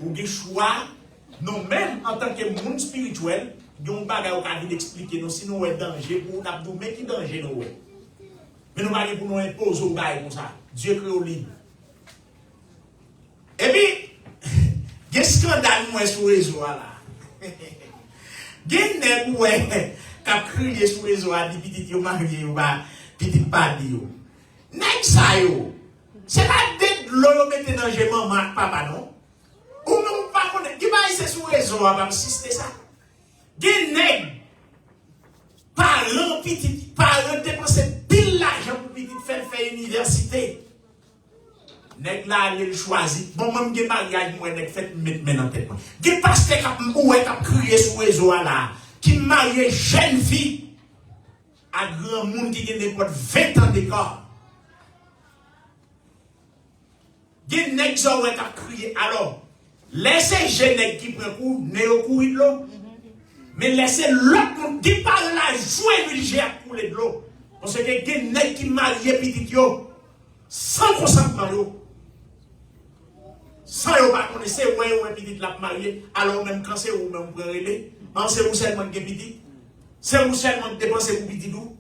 Ou des choix, non même en tant que monde spirituel, nous bagaille au cas d'expliquer nous sinon on est danger pour n'abdou, mais qui danger nous est. Mais nous bagaille pour nous imposer au bagaille comme ça. Dieu crée au libre. Et puis, il y a un scandale moi sur les réseaux là. Il y a un nègre qui a crié sur les réseaux, dit petit yo marié ou pas, petit pas yo. Nègre ça yo. C'est pas dès que l'eau mette dans le maman papa non. Ou même pas connaître. Qui va essayer sur les réseaux à m'assister ça. Il y a un nègre. Parents petit, parents dépenser pile l'argent pour petit faire université. Nèg là il choisit bon même ge mariage moi nèg fait mettre dans tête moi ge pasteur qui crier sur réseau là qui marie jeune fille à grand monde qui gagne n'importe 20 ans d'écart ge nèg ça ouais qui crier alors laissez jeune nèg qui prend coup néo courir de l'eau mais laissez l'autre qui parle là jouer lui à couler de l'eau parce que ge nèg qui marie petit yo sans consentement yo sans yon pas connaître, ouais, petit la marié, alors même quand c'est ou même pour relais, c'est où seulement qui petit, c'est où seulement dépenser pour petit tout.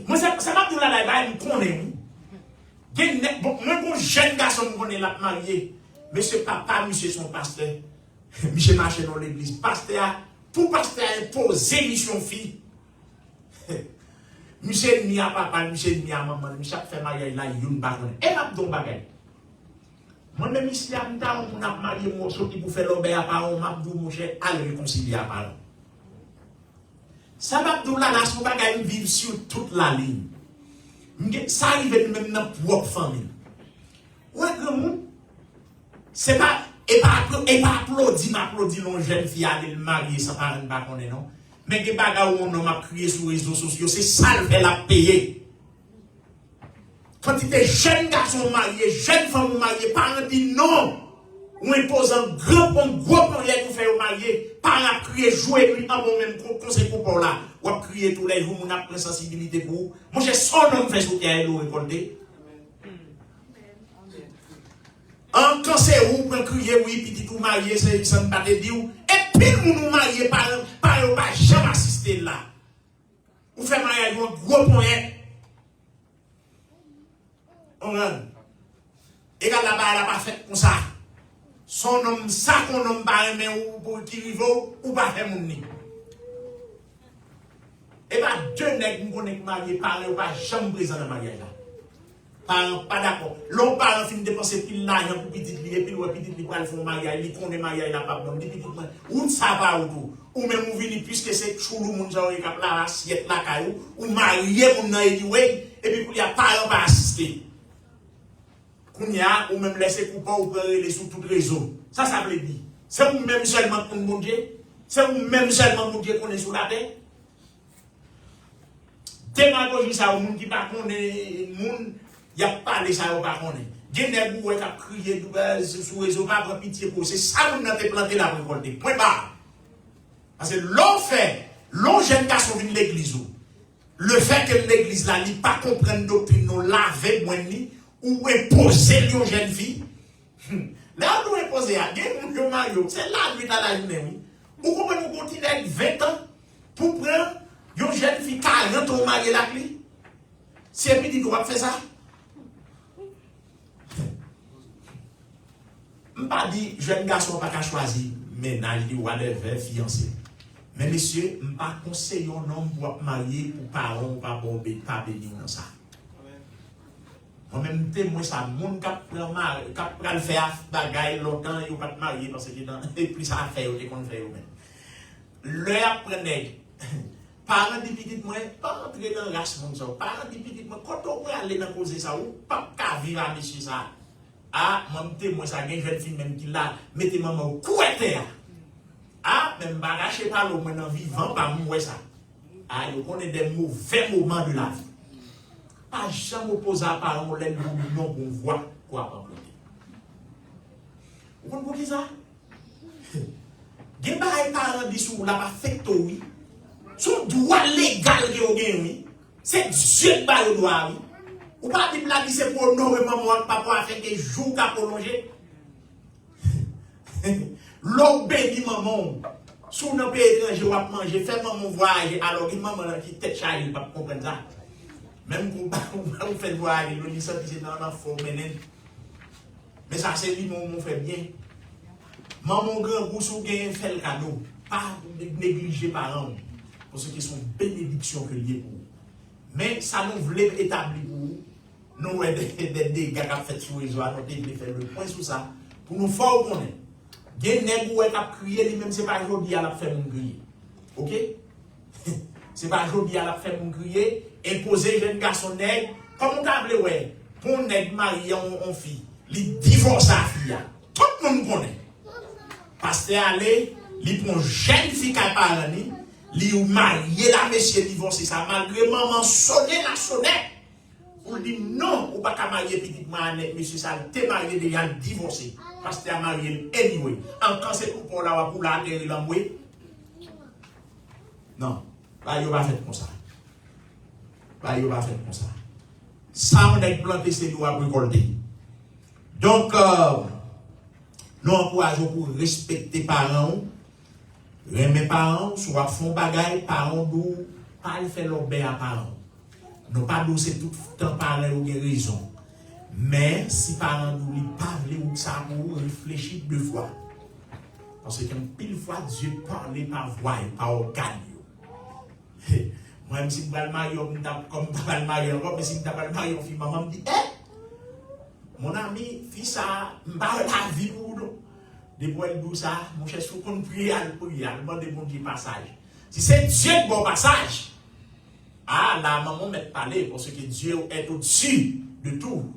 Moi, ça m'a dit là, je connais. Bon, mon jeune garçon me connaît la marié, monsieur papa, monsieur son pasteur, monsieur marché dans l'église, pasteur, pour pasteur imposer mission fille. Monsieur ni à papa, monsieur ni à maman, monsieur fait mariage là, il pas connaît. Et m'a don bagay. Moi-même ici, on a marié mon qui pour faire l'obéir à parents, m'a dit mon cher, à le réconcilier à parents. Ça m'a dit là, son bagay vivre sur toute la ligne. Ça arrive même dans notre propre famille. Ouais, grand c'est pas, et pas applaudir non jeune fille à le marier, ça parle pas qu'on est non. Mais que bagay où on a crié sur les réseaux sociaux, c'est ça le fait la payer. Quand il était jeune garçon marié, jeune femme mariée, parents disent non. ou impose un gros mariage pour faire marier, par la crier, jouer, lui, en bon même conseil pour là, ou à crier tous les jours, on a pris sensibilité pour vous. Moi, j'ai son homme fait ce qu'il y a nous récolter. En quand c'est où, pour crier, oui, petit tout marié, ça ne pas te dire, et puis nous marier par pas jamais assister là. Ou faire mariage, un gros point. On regarde. Et quand là-bas, elle n'a pas fait comme ça. Son homme, ça qu'on nomme pas aimer ou pour qui riveau, ou pas faire mon nid. Et bien, deux nègres qui sont mariés, parlent ou pas jamais présent dans le mariage là. Parents pas d'accord. L'on parle fin de dépenser pile l'argent pour petit li et puis le petit li pour aller faire mariage, li connaît mariage là pas bon, petit ou ça va ou tout. Ou même ou vini puisque c'est choulou moun genre cap la assiette la caillou ou marié moun nan et puis pour y a parents pas assister. Kounya ou même laisser couper ou prendre les sous tout réseau. Ça veut dire. C'est vous même seulement pour mon Dieu. C'est vous même seulement mon Dieu qu'on est sur la terre. Démagogie ça ou moun qui pas connaît moun il n'y a pas de ça, on ne va pas connaître. Il y a des gens qui ont crié sur les réseaux, pas prendre pitié pour c'est ça qu'on a planté la récolte. Point barre. Parce que l'on fait, l'on jeune garçon vient de l'église. Le fait que l'église là, n'est pas comprendre doctrine, nous laver, ou imposer une jeune fille. Là, nous imposer à quelqu'un, c'est là, lui, dans la journée. Ou comment nous continuer avec 20 ans pour prendre une jeune fille 40 ans mariée la clé? C'est petit qu'on va faire ça. Je ne pas dire jeune garçon pas qu'à choisir ménage ou whatever fiancé. Mais monsieur, je ne pas conseiller un homme pour marier pour parents ou pas bénir dans ça. Moi-même, témoin ça, mon cap le faire bagaille longtemps et pas marier parce que et plus ça fait ou qu'on fait même. Leur prenait parents des petites moi pas entrer dans la race mon ça. Parents des petites moi quand on peut aller dans causer ça ou pas qu'à vivre à monsieur ça. Ah, moi, ça gagne jeune fille même qui là, mettez maman au couette. Ah, même bagache pas l'eau, maintenant vivant, pas moi ça. Ah, il connaît des mauvais moments de la vie. Pas jamais opposé à parents, on l'aide non qu'on voit quoi pas côté. Vous comprenez ça? Des parents disent ou la pas fait oui. Son droit légal que vous gagnez, c'est Dieu qui va le droit oui. Ou pas dire là, c'est pour honorer maman, papa a fait des jours qu'à prolonger. L'homme béni maman, sous nos pays étrangers, on va manger, fait maman voyage, alors que maman qui tête chargée, il ne va pas comprendre ça. Même quand on fait le voyage, on dit ça, c'est dans la forme, mais ça, c'est lui, mon fait bien. Maman, grand goût, sous gain, fait le cadeau. Pas négliger parents, parce que c'est une bénédiction que lié pour vous. Mais ça nous voulait établir pour vous. Nous avons des dégâts qui ont fait sur les réseaux, nous avons fait le point sur ça. Pour nous faire connaître. Il y a des gens qui ont crié, lui-même, ce n'est pas aujourd'hui à la faire mon crier. Ok? Ce n'est pas aujourd'hui à la faire mon crier. Imposer jeune garçon nègre. Comme on a dit, ouais, pour un nègre marié en fille, il divorce sa fille. Tout le monde connaît. Parce que allé, il prend une jeune fille qui a parlé, il marié la monsieur divorcé ça, malgré maman sonner la sonnette. Pour dire non, ou pas qu'à marier petite manette, monsieur ça, t'es marié déjà divorcé. Parce que t'es marié anyway. En quand c'est pour la pour la terre l'envoyer. Non, bah il va faire comme ça. Bah il va faire comme ça. Ça on est planté, c'est nous à récolter. Donc, nous encourageons pour respecter les parents. Mes parents, soit font bagaille, parents d'où, pas faire l'obéir à parents. Nous pas d'où c'est tout le temps parler ou des raisons. Mais si parents d'où ne pas ou ça nous réfléchir deux fois. Parce que pile fois Dieu parle par voix et par organe. Moi, même si je vais marier comme je vais marier encore, mais si je vais marier fille, maman me dit, mon ami, fils ça, je ne parle pas de vie pour nous. Depuis elle dit ça, mon cher, il faut qu'on prie à prier, à demander bon Dieu passage. Si c'est Dieu qui bon passage, ah, la maman m'a parlé parce que Dieu est au-dessus de tout.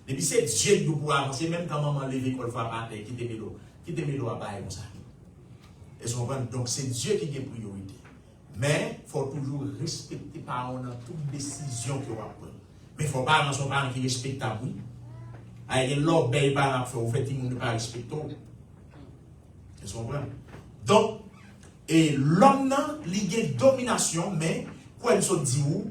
Et puis c'est Dieu qui doit avancer, même quand maman lève l'école, il faut pas quitter l'eau à bailler comme ça. Donc c'est Dieu qui a priorité. Mais il faut toujours respecter les parents dans toute décision qu'on va prendre. Mais il ne faut pas avoir son parent qui respecte ta vie. Avec l'obéi par faire, vous faites tout le monde pas respecter. Vous comprenez? Donc, et l'homme, il a une domination, mais, quoi il se dit où?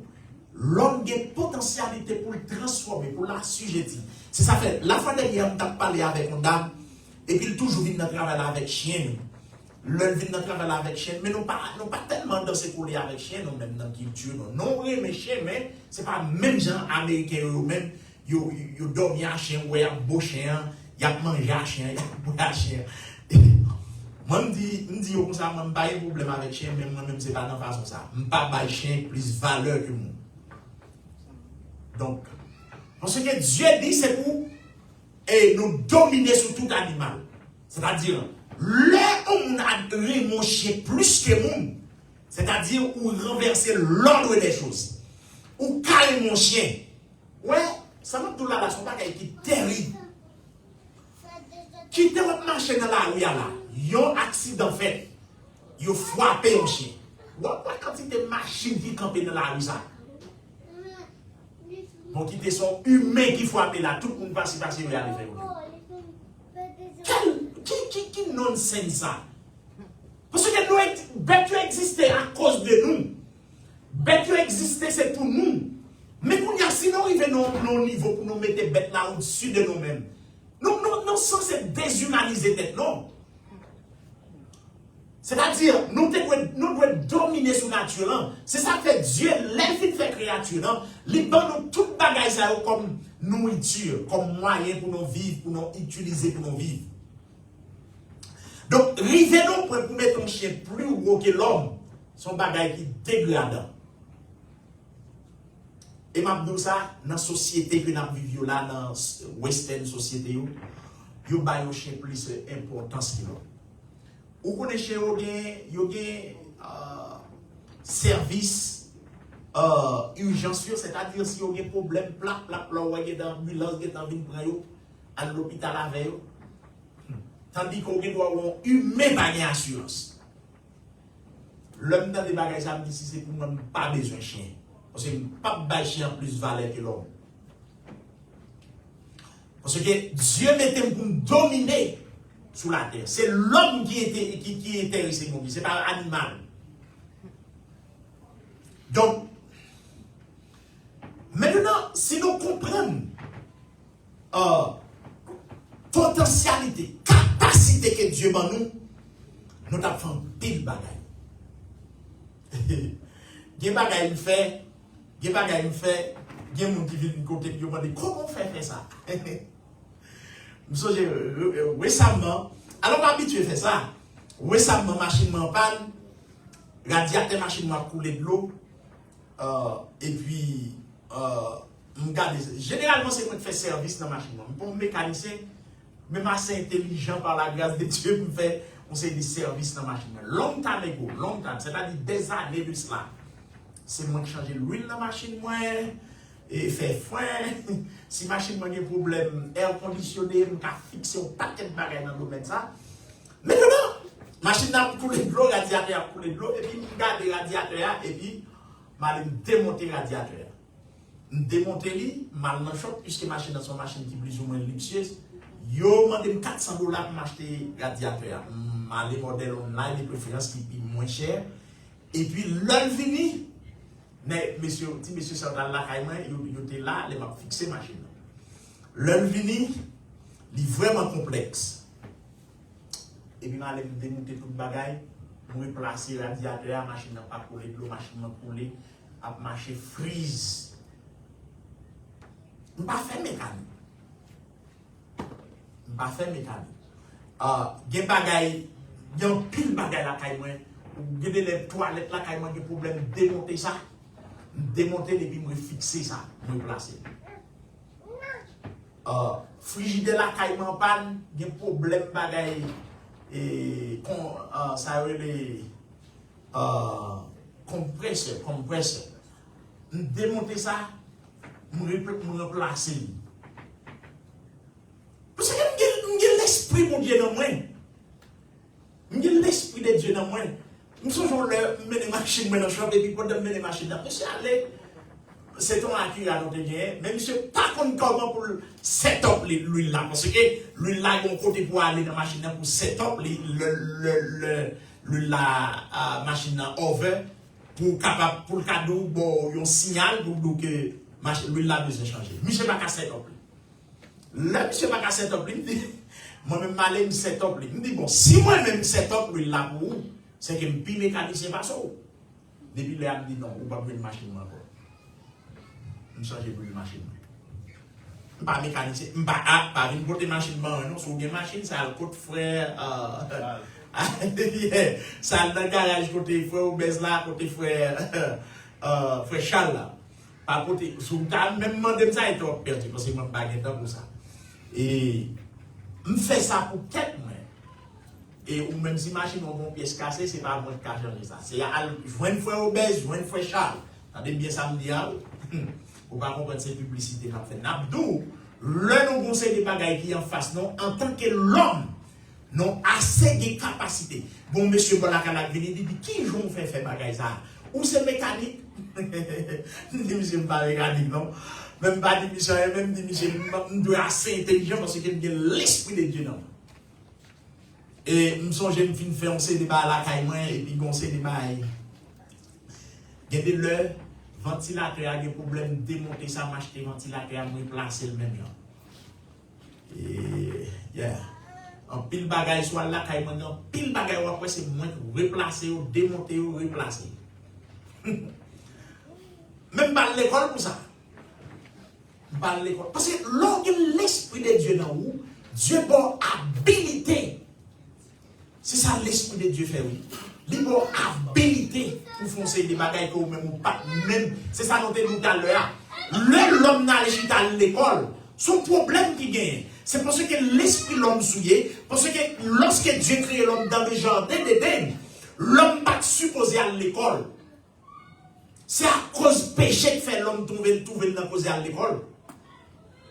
L'homme a une potentialité pour le transformer, pour l'assujettir. C'est ça fait. La fois dernière, on a parlé avec une dame, et puis il toujours vient de travailler avec chien. L'un vient de travailler avec chien, mais nous pas tellement dans ces coulées avec chien, nous même dans la culture. Non, oui, mais chien, mais ce n'est pas même gens américains eux-mêmes. Ils dorment à chien, ou ils ont beau chien, ils ont mangé à chien, ils ont boire à chien. Moi, je dis comme ça, je n'ai pas de problème avec chien, mais moi-même, ce n'est pas dans la façon ça. Je n'ai pas de chien plus valeur que moi. Donc, parce que Dieu dit, c'est pour nous dominer sur tout animal. C'est-à-dire, là où on a mon chien plus que moi, c'est-à-dire où renverser l'ordre des choses, ou calmer mon chien. Ouais, ça m'a tout là, son bagage qui est terrible. Qui te marcher dans la rue là, il y a un accident fait, il a frappé un chien. What quantité de machines qui campent dans la rue ça? Bon, qui sont humains qui frappent là, tout le monde passe, il va aller faire. Qui nonsense ça? Parce que nous, bête exister à cause de nous. Bête exister, c'est pour nous. Mais sinon, il veut nos niveaux pour nous mettre bête là au-dessus de nous-mêmes. Non, sans se déshumaniser tête, non. C'est-à-dire, nous devons dominer sur la nature. C'est ça que fait Dieu, l'infini fait créature. Il donne tout bagage comme nourriture, comme moyen pour nous vivre, pour nous utiliser, pour nous vivre. Donc, rivez-nous pour mettre un chien plus gros que l'homme, son bagage qui dégrade. Et m'a dit ça, dans la société que nous vivons là, dans la western société, il y a un chien plus important que l'homme. Vous connaissez, il y a un service urgence, c'est-à-dire si vous avez un problème, plaque, vous avez une ambulance qui est en ville à l'hôpital avec vous. Tandis qu'on doit avoir un humain bagage assurance. L'homme dans des bagages, ça me dit si c'est pour moi, pas besoin de chien. Parce que pas de chien plus valeur que l'homme. Parce que Dieu mettait pour dominer sur la terre. C'est l'homme qui est intéressé, ce n'est pas l'animal. Donc, maintenant, si nous comprenons potentialité, capacité que Dieu m'a nous avons fait un pile bagaille. Des bagailles me fait, il y a des gens qui viennent de côté et qui me disent comment on fait ça? Récemment, alors on habitué à faire ça. Récemment, machine en panne, radiateur machine m'a coulé de l'eau. Et puis, généralement, c'est moi qui fais service dans la machine. Pour un mécanicien, même assez intelligent par la grâce de Dieu, me fait on sait des services dans la machine. Longtemps, c'est-à-dire des années de cela. C'est moi qui change l'huile dans la machine, moi, et fait frein. Si la machine a un problème, air conditionné, je vais fixer un paquet de bagages dans le domaine ça. Maintenant, la machine a coulé de l'eau, le radiateur a coulé de l'eau, et puis je garde le radiateur, et puis je vais démonter le radiateur. Je démonter lui, je vais choc, puisque la machine est une machine qui est plus ou moins luxueuse. Yo m'a demandé $400 pour m'acheter le radiateur. Je vais modèle online, de préférence qui est moins cher. Et puis, l'heure finie, mais monsieur Sardal là, il était là, il m'a fixé la machine. L'heure finie, il est vraiment complexe. Et puis, je vais démonter tout le bagage, je vais placer le radiateur, la machine n'a pas coulé de l'eau, la machine n'a coulé, à marcher freeze. Je ne vais pas faire mécanique. Je ne vais pas faire mécanique. Il y a des bagailles, il y a un pile de bagaille là, il y a des toilettes là, il y a des problèmes, démonter ça. Démonter et puis me fixer ça, me placer. Frigidaire la caille en panne, il y a un problème bagaille et ça les compresseur. Démonter ça, me replacer. Parce que j'ai l'esprit mon Dieu dans moi. J'ai l'esprit de Dieu dans moi. Nous sommes les machines dans le shop et puis quand on met les machines dans, monsieur allez, c'est ton acquis à notre gain, mais monsieur, pas contre comment pour set up l'huile là, parce que l'huile là, il y a un côté pour aller dans la machine pour set up l'huile là, machine over, pour capable, pour le cadeau, bon, un signal pour dire que l'huile là besoin changer. Monsieur pas qu'à set up. Là, monsieur pas qu'à set up, il me dit, moi-même, je me set up, il me dit, bon, si moi-même set up l'huile là pour vous, c'est que le mécanicien pas ça. Depuis là, il me dit, non, ou pas une machine encore. Je change pour une machine. Je ne suis pas mécanicien. Je ne suis pas une porte machine. Non, sur une machine, ça a le côté frère. Ça a le garage côté frère ou baisse là, côté frère Charles là. Pas côté. Sur le cas, même moi, ça est trop perdu parce que je ne suis pas gagnant pour ça. Et je fais ça pour tête. Et ou même si la machine a une pièce cassée, ce n'est pas moi qui ai changé ça. C'est je vois une fois obèse, je vois une fois Charles. Attendez bien ça me dit. Ou pas comprendre ces publicités qu'on fait. N'abdou, le nous conseil des bagailles qui en face, non, en tant que l'homme, non, assez de capacités. Bon, monsieur Bolakala, il dit, qui j'en fait bagaille ça? Ou c'est mécanique? Dit, monsieur, pas mécanique, non? Même pas dit, monsieur, même dit, monsieur, je dois assez intelligent parce qu'il y a l'esprit de Dieu, non? Et je me sens, j'ai une fin fait, on sait des bagailles à la caille, et puis on sait des bagailles. Il y a des l'heure. Ventilateur a des problèmes de démonter ça, m'acheter ventilateur, moi placer le même genre. Et yeah. En pile bagaille soit là, quand il en pile bagaille après c'est moins replacer ou démonter ou replacer. Même pas l'école pour ça. Pas l'école. Parce que lorsque l'esprit de Dieu dans vous, Dieu bon habilité. C'est ça l'esprit de Dieu fait, oui. Il bon habilité pour foncer des bagailles que vous-même ou pas. Même, c'est ça nous tout à l'heure. L'homme n'a pas à l'école. Son problème qui gagne, c'est parce que l'esprit l'homme souillé, parce que lorsque Dieu crée l'homme dans le jardin d'Éden, l'homme n'est pas supposé à l'école. C'est à cause péché que fait l'homme trouver dans cause à l'école.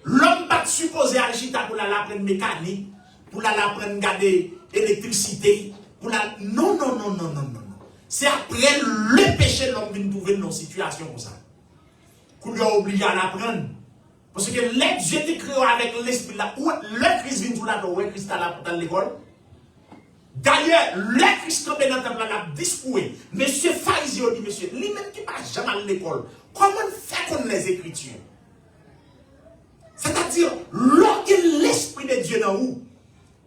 L'homme n'est pas supposé à l'chita pour l'apprendre mécanique, pour l'apprendre garder électricité. Non. C'est après le péché l'homme vient trouver dans une situation comme ça. Qu'on lui a obligé à l'apprendre. Parce que l'être Dieu te créé avec l'esprit là. Où le Christ vient tout là, où le Christ dans l'école. D'ailleurs, le Christ campé dans le temple là, discoué. Monsieur Pharisien dit, monsieur, lui-même qui ne passe jamais à l'école, comment fait qu'on les Écritures? C'est-à-dire, lorsque l'esprit de Dieu dans vous,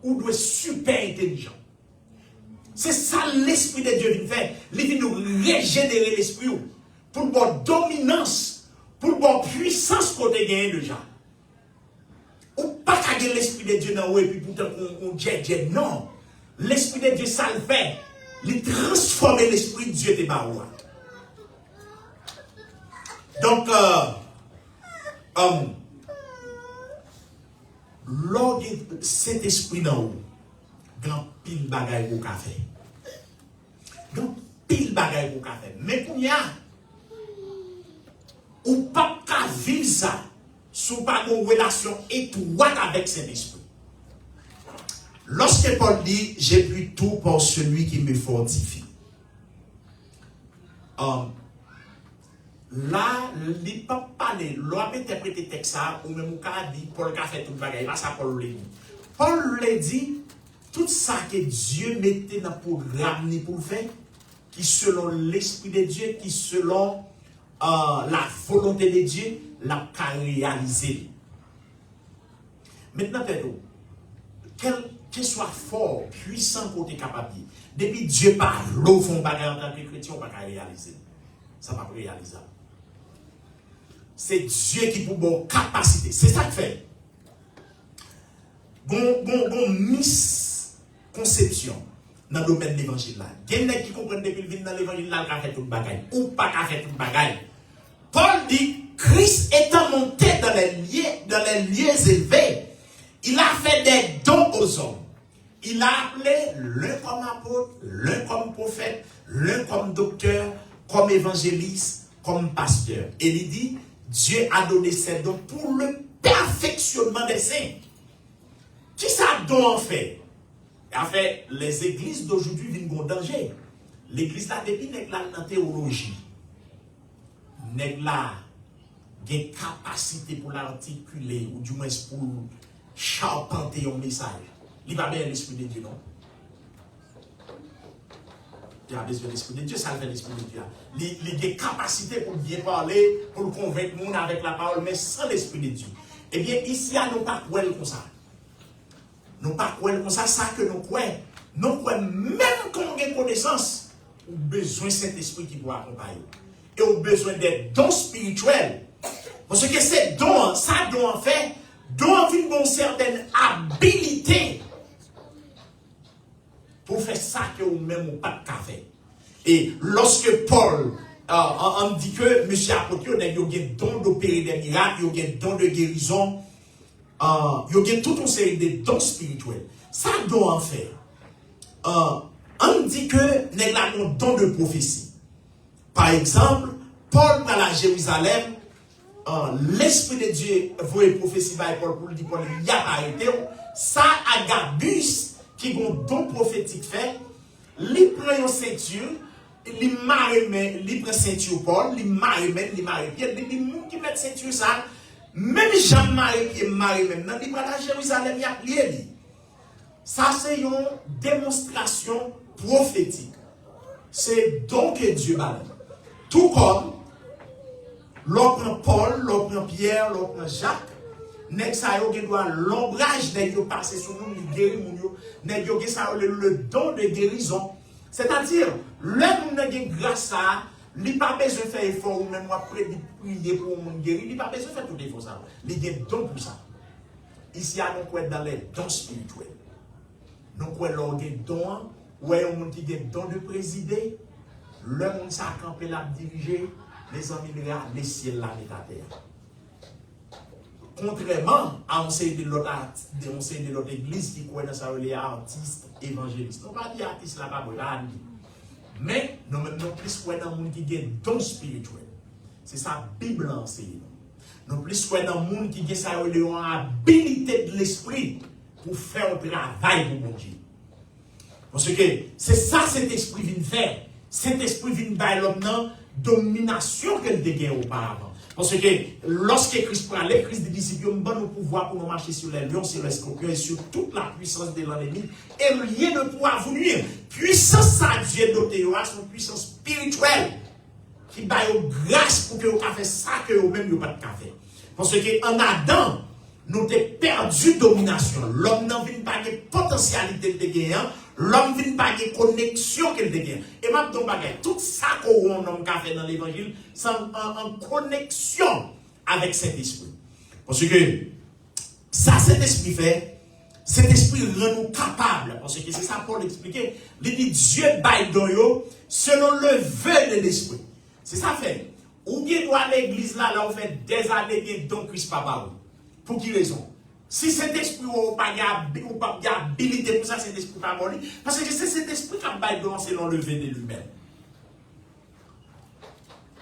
vous doit être super intelligent. C'est ça l'esprit de Dieu vient faire. Il vient nous régénérer l'esprit pour avoir dominance, pour avoir puissance qu'on a gagné déjà. Ou pas qu'à l'esprit de Dieu dans vous et puis pourtant on dit non. L'esprit de Dieu ça le fait. Il transforme l'esprit de Dieu de Baroua. Donc, lorsque cet esprit dans vous, grand pile bagaille pour café. Grand pile bagaille pour café. Mais pour y a, ou pas qu'à vivre ça, sous pas une relation étroite avec cet esprit. Lorsque Paul dit, j'ai pris tout pour celui qui me fortifie. Là, il ne peut pas parler, l'on peut interpréter texte ça, ou même on a dit, Paul a fait tout le bagaille, là ça Paul l'a dit. Paul l'a dit, tout ça que Dieu mettait dans le programme pour le faire, qui selon l'esprit de Dieu, qui selon la volonté de Dieu, l'a réalisé. Maintenant, quel soit fort, puissant côté capable, depuis Dieu parle, au fond, en tant que chrétien, on ne peut pas réaliser. Ça ne va pas réaliser. C'est Dieu qui peut avoir capacité. C'est ça que fait. Bon, misconception dans le domaine de l'évangile là. Il y a des qui comprennent depuis le dans l'évangile là, qui a fait tout le bagaille, ou pas qui a fait tout le bagaille. Paul dit, Christ étant monté dans les lieux élevés, il a fait des dons aux hommes. Il a appelé l'un comme apôtre, l'un comme prophète, l'un comme docteur, comme évangéliste, comme pasteur. Et il dit, Dieu a donné ces dons pour le perfectionnement des saints. Qui ça don en fait? En fait, les églises d'aujourd'hui viennent en danger. L'église là, depuis n'est là dans la théologie. N'est là une capacité pour l'articuler, ou du moins pour charpenter un message. Il va bien l'Esprit de Dieu, non? Il a besoin de l'Esprit de Dieu, ça fait l'Esprit de Dieu. Il a une capacité pour bien parler, pour convaincre le monde avec la parole, mais sans l'Esprit de Dieu. Eh bien, ici, nous ne pas quoi comme ça. Nous pas quoi comme ça, ça que nous croyons. Nous croyons, même quand on a connaissance, on a besoin de cet esprit qui doit accompagner. Et on a besoin des dons spirituels. Parce que ces dons, ça doit en fait, doit avoir une certaine habilité pour faire ça que vous-même ou pas de café. Et lorsque Paul on dit que M. Apôtre, il y a un don d'opérer des miracles, il y a un don de guérison, il y a toute une série de dons spirituels. Ça doit en faire. On dit que nous avons un don de prophétie. Par exemple, Paul dans la Jérusalem, l'Esprit de Dieu voit prophétie par Paul pour lui dire Paul, il y a arrêté. Ça, Agabus, qui a un don prophétique fait, il prend une ceinture, il prend ceinture Paul, il marie Pierre, il dit, moun qui met ceinture ça, même Jean-Marie Pierre, marie même, il prend la Jérusalem, il y a plié. Ça, c'est une démonstration prophétique. C'est donc que Dieu va dire. Tout comme, l'autre Paul, l'autre Pierre, l'autre Jacques, nèg sa yo gen doit l'ombrage nèg yo passer sur nous, li guéri moun yo, nèg yo gen sa le don de guérison. C'est-à-dire, l'homme n'a gen grâce à, li pas besoin faire effort ou même après prier pour moun guéri, li pas besoin faire tout effort ça. Li gen don pour ça. Ici à nous quoi dans les dons spirituels. Nous quoi l'on gen don, ouais on qui gen don de présider, le monde ça camper la diriger, les amis les ciel la met à terre. Contrairement à de l'autre église qui croit dans ça, les artistes évangélistes. Nous ne pas dire artistes là pas mais nous plus croyons dans le monde qui a un don spirituel. C'est ça la Bible enseigne. Nous plus croyons dans le monde qui a une habilité de l'esprit pour faire un travail pour mon Dieu. Parce que c'est ça cet esprit vient faire. Cet esprit vient faire l'homme domination qu'elle dégaine auparavant. Parce que lorsque Christ parlait, Christ des disciples, nous avons le pouvoir pour nous marcher sur les lions, sur les scorpions et sur toute la puissance de l'ennemi. Et rien ne pourra vous nuire. Puissance à Dieu doté, c'est une puissance spirituelle qui va vous grâce pour que vous fassiez ça que vous-même vous pas de café. Parce que en Adam, nous avons perdu domination. L'homme n'a pas de potentialité de gagner. L'homme n'a pas de connexion qu'il dégaine. Et même dans le tout ça qu'on a fait dans l'évangile, c'est en connexion avec cet esprit. Parce que ça, cet esprit fait, cet esprit rend nous capables. Parce que c'est ça Paul expliquait. Il dit Dieu baille dans yo selon le vœu de l'esprit. C'est ça fait. Ou bien doit l'église là, on fait des années donc Christ papa. Pour qui raison? Si cet esprit n'a pas d'habilité pour ça, cet esprit pas bon. Parce que c'est cet esprit qui a baillé selon le vœu de lui-même.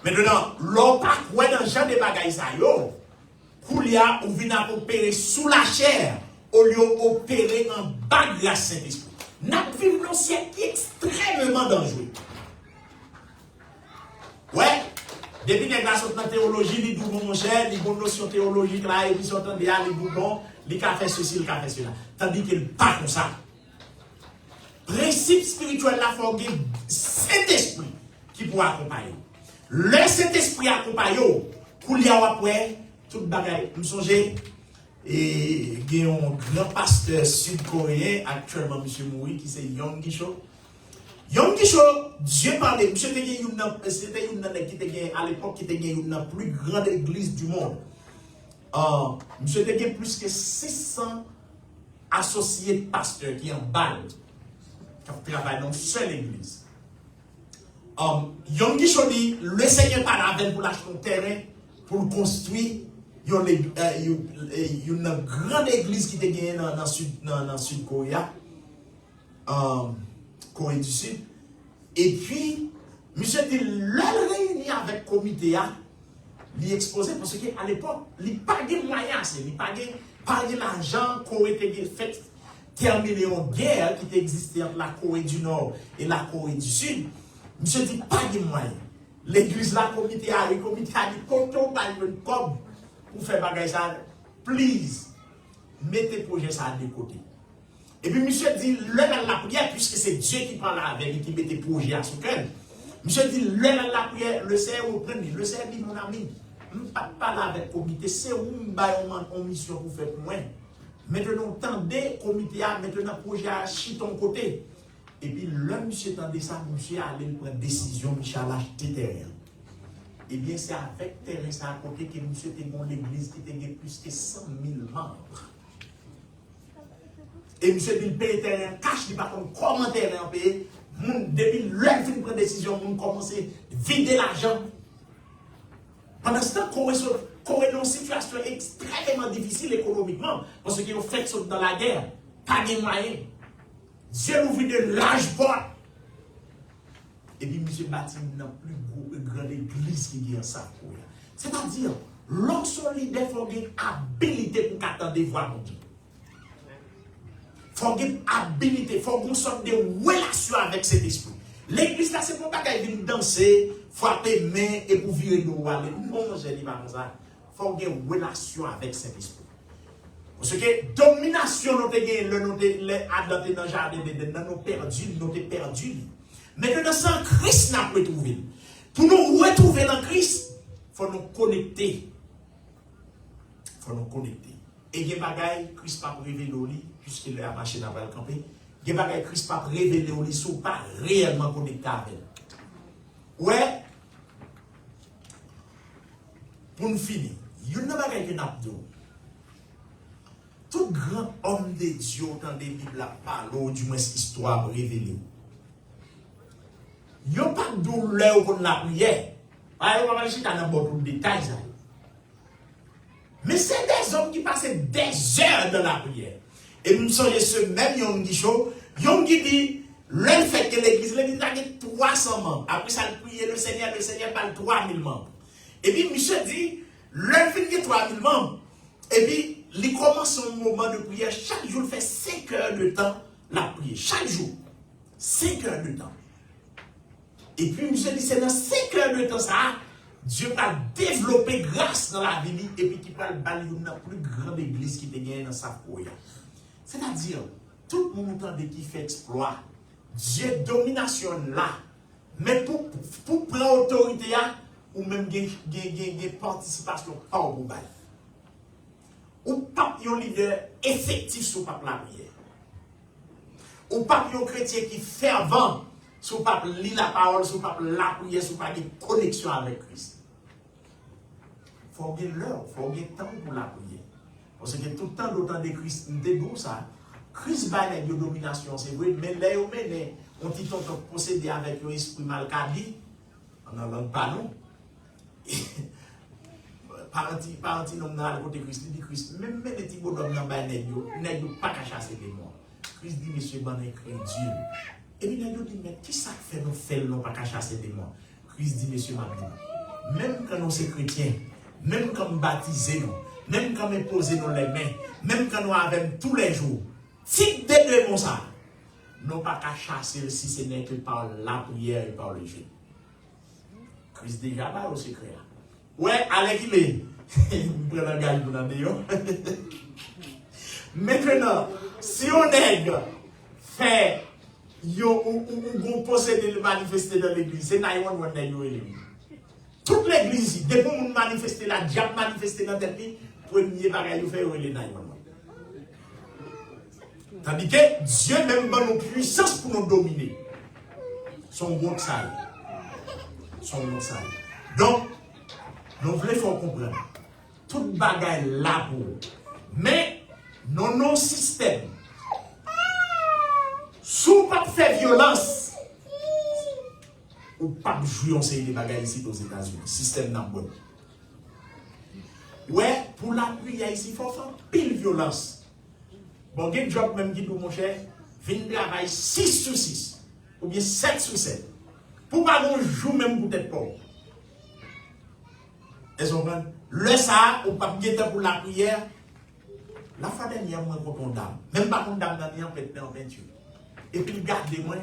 Maintenant, l'on pas quoi dans le genre de bagaille ça, yo. Koulia, ou vient opérer sous la chair, au lieu d'opérer en bas de la Saint-Esprit. Notre vie dans siècle qui est extrêmement dangereux. Ouais. Depuis que les gars sont en théologie, ils disent mon cher, ils ont une notion théologique là, et puis ils sont en train ils disent bon, ils ont fait ceci, ils ont fait cela. Tandis qu'ils ne pas comme ça. Principe spirituel là, il faut qu'il y ait cet esprit qui pourra accompagner. Le cet esprit accompagne, pour y avoir après, toute bagaille. Je me songe, et il y a un grand pasteur sud-coréen, actuellement, M. Moui, qui c'est Yong Gisho. Yong Gisho, Dieu parlait, M. c'était à l'époque qui était une plus grande église du monde. M. était plus que 600 associés de pasteurs qui en balle, qui travaillent dans une seule église. Yong Gisho dit, le Seigneur parle avec pour l'acheter un terrain, pour construire une grande église qui était gagnée dans le Sud-Corée, Corée du Sud. Et puis, monsieur dit, leur réunion avec le comité, il exposé parce qu'à l'époque, il n'y a pas de moyens, il n'y a pas de l'argent, Corée était fait terminer une guerre qui existait entre la Corée du Nord et la Corée du Sud. Monsieur dit, pas de moyens. L'église là, comité a dit, quand on va une com pour faire bagage ça, please, mettez projet ça de côté. Et puis, monsieur dit, l'heure à la prière, puisque c'est Dieu qui prend la veille et qui met des projets à son cœur. Monsieur dit, l'heure à la prière, le Seigneur vous prend, le Seigneur dit, mon ami, je ne parle pas là avec le comité, c'est où une mission pour faire pour moi. Maintenant, tendez le comité, maintenant, le projet à chier ton côté. Et puis, là, monsieur tendez ça, monsieur allait prendre décision, monsieur a acheté terrain. Eh bien, c'est avec terrain ça à côté que monsieur était dans l'église qui était plus que 100 000 membres. Et monsieur dit, le paye terrain cash, il n'y a pas comme comment terrain payer. Depuis l'heure fin de prendre décision, on commence à vider l'argent. Pendant ce temps, qu'on est dans une situation extrêmement difficile économiquement, parce qu'ils ont fait ça dans la guerre, pas de moyens. Dieu ouvre de larges portes. Et puis, monsieur bâtit une plus grande église qui est ça. C'est-à-dire, lorsqu'on leader, il faut avoir une habilité pour attendre voir mon Dieu. Il faut avoir une habilité, il faut avoir une sorte de relation avec cet esprit. L'église, là, c'est pour pas qu'elle vienne danser, frapper main et pour virer nos wallet. Non, je dis pas comme ça. Il faut avoir une relation avec cet esprit. Parce que domination, nous avons adopté dans le jardin d'Éden, nous avons perdu. Maintenant, sans Christ, nous avons retrouvé. Pour nous retrouver dans Christ, il faut nous connecter. Il faut nous connecter. Et il y a des bagailles, Christ n'a pas révélé au lit, puisqu'il a marché dans le campé. Il y a des bagailles, Christ n'a pas révélé au lit, si vous pas réellement connecté avec. Ouais. Pour nous finir, il y a des bagailles que nous avons dit. Tout grand homme de Dieu dans les Bibles la parole, du moins histoire révélée. Il n'y a pas de douleur pour la prière. On va pas dans beaucoup de détails. Mais c'est des hommes qui passaient des heures dans la prière. Et nous sommes ce même Yom Gisho, Yom qui dit, le fait que l'église a 300 membres. Après ça, le prier le Seigneur parle 3000 membres. Et puis, monsieur dit, le fait que 3000 membres, et puis, il commence un moment de prière. Chaque jour, il fait 5 heures de temps la prière. Chaque jour. 5 heures de temps. Et puis, monsieur dit, c'est dans 5 heures de temps, ça, Dieu va développer grâce dans la vie et puis qui va le balayer dans la plus grande église qui te gagne dans sa foyer. C'est-à-dire, tout le monde qui fait exploit, Dieu domination là. Mais pour prendre autorité, ou même gagner participation, pas au bout. Ou pas un leader effectif sur le la prière. Ou pas un chrétien qui fait avant sur le lire la parole, sur le la prière, sur une connexion avec Christ. Il faut avoir l'heure, il faut avoir le temps pour la prière. Parce que tout le temps, d'autant de Christ, nous ça. Christ va une domination, c'est vrai, mais là, on dit qu'on procéder avec un esprit mal cadé, on n'en langue pas non. Parenti non dans le côté Christ, il dit Christ, même les petits bonhommes dans le n'est pas qu'à chasser des morts. Christ dit, monsieur, ben, craint Dieu. Et puis, il dit, mais qui ça fait nous faire non pas qu'à chasser des morts? Christ dit, monsieur, même quand nous sommes chrétiens, même quand nous baptisons, même quand nous posons les mains, même quand nous avons tous les jours, si des deux mon ça, nous pas qu'à chasser si ce n'est que par la prière et par le jeûne. Christ déjà là au secret. Ouais, allez qu'il est. Je prends un gars pour l'amener. Maintenant, si on fait ou posséder le manifester dans l'église, c'est 911 nègres. Toute l'église ici, dès qu'on manifeste la diable manifester dans tel pays, premier bagage fait les 911. Tandis que Dieu même donne nos puissances pour nous dominer. Son bon sale. Son bon sale. Donc, nous voulons comprendre. Toute bagaille là pour. Mais, nos systèmes. Sous pas faire violence. Ou pas jouer on sait des bagailles ici aux États-Unis. Système n'a pas. Ouais, pour la prière ici, il faut faire pile violence. Bon, il y a un job même qui dit, mon cher, viens travailler 6 sur 6. Ou bien 7 sur 7. Pour pas qu'on joue même pour être pauvre. Est-ce que le ça, ou pas bien pour la prière, la fois dernière, moi, je condamne. Même pas condamne dans en peinture. Et puis, gardez-moi.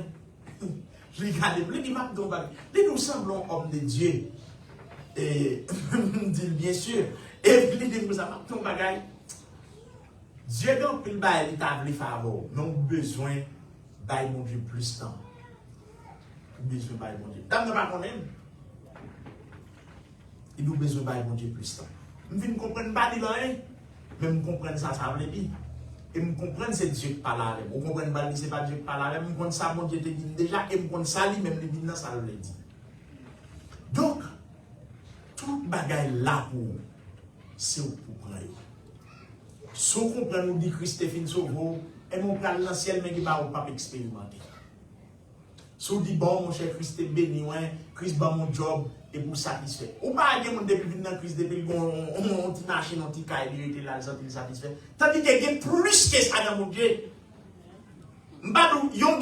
Je regarde, je dis, nous semblons hommes de Dieu. Et me dit bien sûr. Et puis il dit, nous avons ton bagage. Dieu donc il va établir faveur. Nous avons besoin de mon Dieu plus de temps. Besoin de mon Dieu. Dame ne pas connaître. Il nous besoin de mon Dieu plus de temps. Je ne comprends pas de rien. Mais je comprends ça, ça veut dire. Et je comprends c'est Dieu qui parle avec moi. Je comprends pas c'est pas Dieu qui parle avec moi. Je comprends ça, mon Dieu te dit déjà. Et je comprends ça, lui-même, il dit non, ça le dit. Donc, tout bagaille là pour c'est pour prendre. Si on comprend nous dit Christophe Sauveau, et mon plan dans le ciel, mais qui va pas expérimenter. Si on dit bon, mon cher Christ est béni, Christ va mon job et pour satisfaire. Ou pas, il y a mon depuis dans Christ, depuis on petit machine, on petit caille, il était là, il satisfait. Tandis qu'il y a plus que ça dans mon Dieu. Mbadou, yon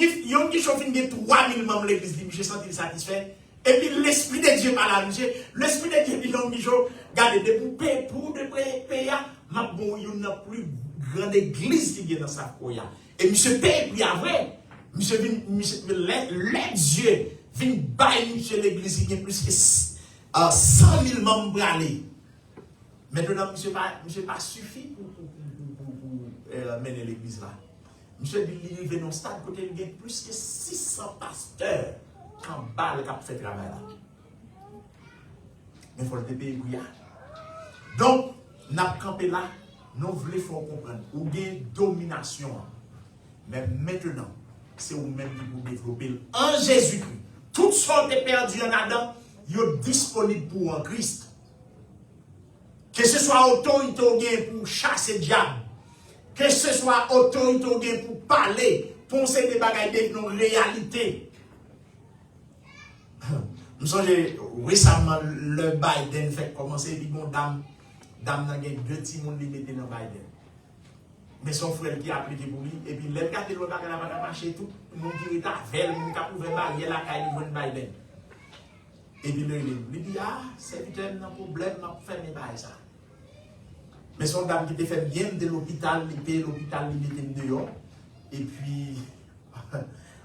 qui chauffe une 3000 membres de l'église, je sens satisfait. Et puis l'esprit de Dieu par là, monsieur. L'esprit de Dieu dit non, Mijo, regardez, de poupées, pour de payer, ma bon, il n'y a plus grande église qui vient dans sa foyer. Et monsieur paye, puis après, monsieur les Dieu, vient bailler, monsieur l'église, il y a plus que 100 000 membres pour aller. Maintenant, monsieur pas suffit pour mener l'église là. Monsieur dit, il arrive dans un stade, côté il y a plus que 600 pasteurs. En bas, le cap fait travail là. Mais il faut le payer. Donc, nous avons campé là, nous voulons comprendre. Ou bien domination. Mais maintenant, c'est vous-même qui vous développez en Jésus-Christ. Toutes sortes de perdus en Adam, ils sont disponibles pour en Christ. Que ce soit autorité pour chasser le diable, que ce soit autorité pour parler, penser des bagages de nos réalités. Je me souviens récemment, le Biden fait commencer, et puis bon, dame n'a gagné 2 petits monde qui mettaient dans Biden. Mais son frère qui a appliqué pour lui, et puis le gars qui a marché tout, le monde qui est avec, le monde qui a ouvert barrière la caille de Biden. Et puis il dit, ah, c'est un problème, je vais faire mes bails ça. Mais son dame qui était fait bien de l'hôpital, il paye l'hôpital, il mettait dehors. Et puis,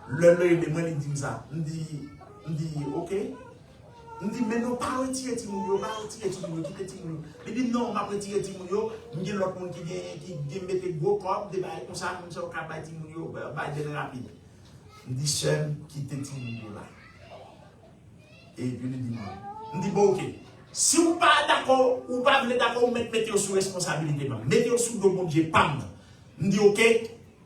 moi, il dit ça. Il dit, ok. Il dit, mais non, pas retirer Timounio, pas retirer Timounio, quitter Timounio. Il dit, non, je vais retirer Timounio. Il y a l'autre monde qui met des gros corps, des bails comme ça, on va faire Timounio, bail rapide. Il dit, seul, quitter Timounio là. Et puis il dit, il dit, bon, ok. Si vous n'êtes pas d'accord, ou pas d'accord, mettez-vous sous responsabilité. Mettez-vous sous le bon Dieu, pam. Il dit, ok,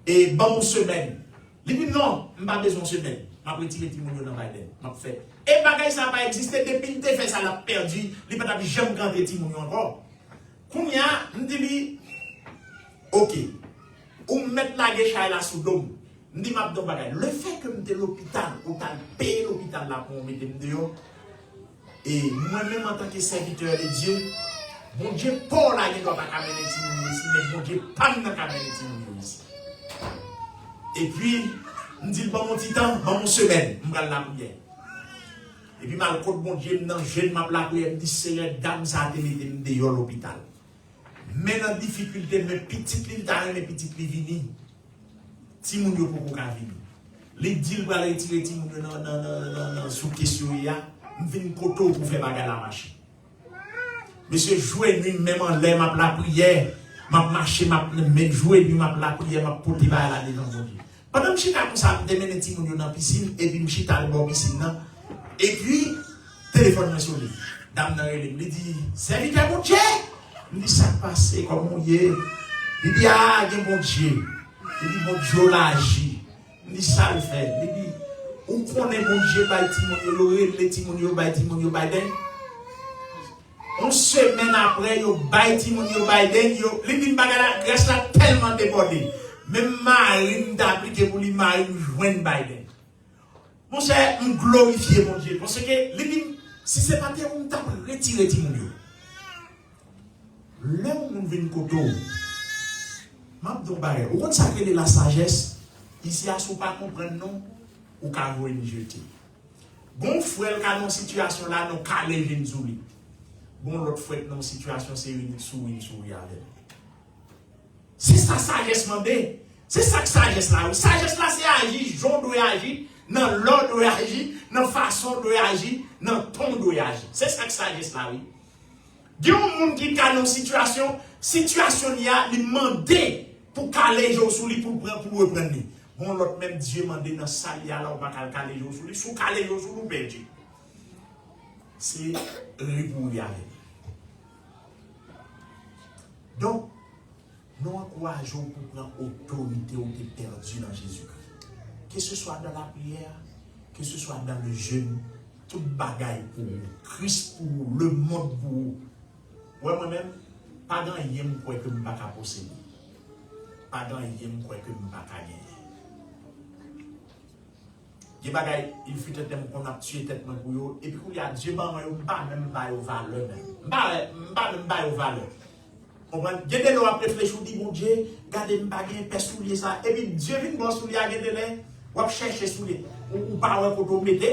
et bon semaine. Il dit, non, je n'ai pas besoin de semaine. Je vais retirer Timounio dans Biden. Et bagay ça n'a pas existé depuis que tu fait ça, l'a perdu. Il n'a pas jamais grandir Timounio encore. Kounya, je dis, ok, ou mettre la guéchaille là sous l'homme. Je dis, le fait que je suis à l'hôpital, ou tu payé l'hôpital là pour me mettre dehors, et moi-même en tant que serviteur de Dieu, mon Dieu, pas là, il ne doit pas amener Timounio ici, mais mon Dieu, pas de amener Timounio ici. Et puis, je dis, bon, mon petit temps, bon, mon semaine, je vais la prière. Et puis, mal contre mon Dieu, je m'a la prière, je dis, Seigneur, dame, ça a été mis dehors l'hôpital. Mais dans la difficulté, mes petites lignes, mes petites lignes vini. Timounio pour qu'on vienne. Les deals pour aller retirer Timounio sous question, il y a une koto pour faire bagarre la machine. Monsieur, jouer nuit, même en l'air, m'a la prière, m'a marché, m'a joué nuit, m'a la prière, m'a porté bagarre là devant mon Dieu. Pendant que je suis comme ça, je demande Timounio dans la piscine, et puis je suis dans la piscine. Et puis, téléphone me sonne. Dame dans il dit, serviteur mon Dieu. Il dit, ça passe, comme on y est. Il dit, ah, il y a mon Dieu. Il dit, mon Dieu l'a agi. Il dit, ça le fait. Il dit, où connaît mon Dieu, by Timounio, le Timounio, by Timounio Biden. Une semaine après, yo by Timounio Biden, yo, il dit, bagala, reste là tellement débordé. Même Marine d'appliquer pour lui, Marine joindre Biden. Mon cher, on glorifie mon Dieu. Parce que, si ce n'est pas terre, on t'a retiré Timounio. Là où on vient de côté, on consacre la sagesse, ici, à ce pas comprendre, non, ou qu'à vous une jeter. Bon frère, qui a une situation là, non, qu'à les jeunes zouli. Bon l'autre frère, dans une situation, c'est une souris avec. C'est ça, sagesse, mandé. C'est ça que sagesse là. Sagesse là, c'est agir, j'en dois agir. dans l'ordre de réagir, dans la façon de réagir, dans le ton de réagir. C'est ça que sagesse là, oui. Il y a un monde qui est dans une situation, il a demandé pour caler les jours sous lui, pour reprendre. Bon, l'autre même Dieu m'a demandé dans sa salle, là, on va caler les jours sous lui, sous caler les jours sous lui, perdu. C'est pour y aller. Donc, nous encourageons pour prendre autorité ou qui est perdue dans Jésus-Christ. Que ce soit dans la prière, que ce soit dans le jeûne, tout bagaille pour Christ, pour le monde, pour moi-même, pas grand rien que je ne peux pas posséder. Pas grand rien que je ne peux pas gagner. Des bagailles, il fut un temps qu'on a tué tête pour eux, et puis il y a Dieu, pas même pas aux valeurs. Pas même pas aux valeurs. On va gagner l'eau après réfléchir, dit mon Dieu, gardez pas gagner père soulier ça, et puis Dieu vient bon soulier à gagner les, ou à chercher soulier, ou pas pour te mettre.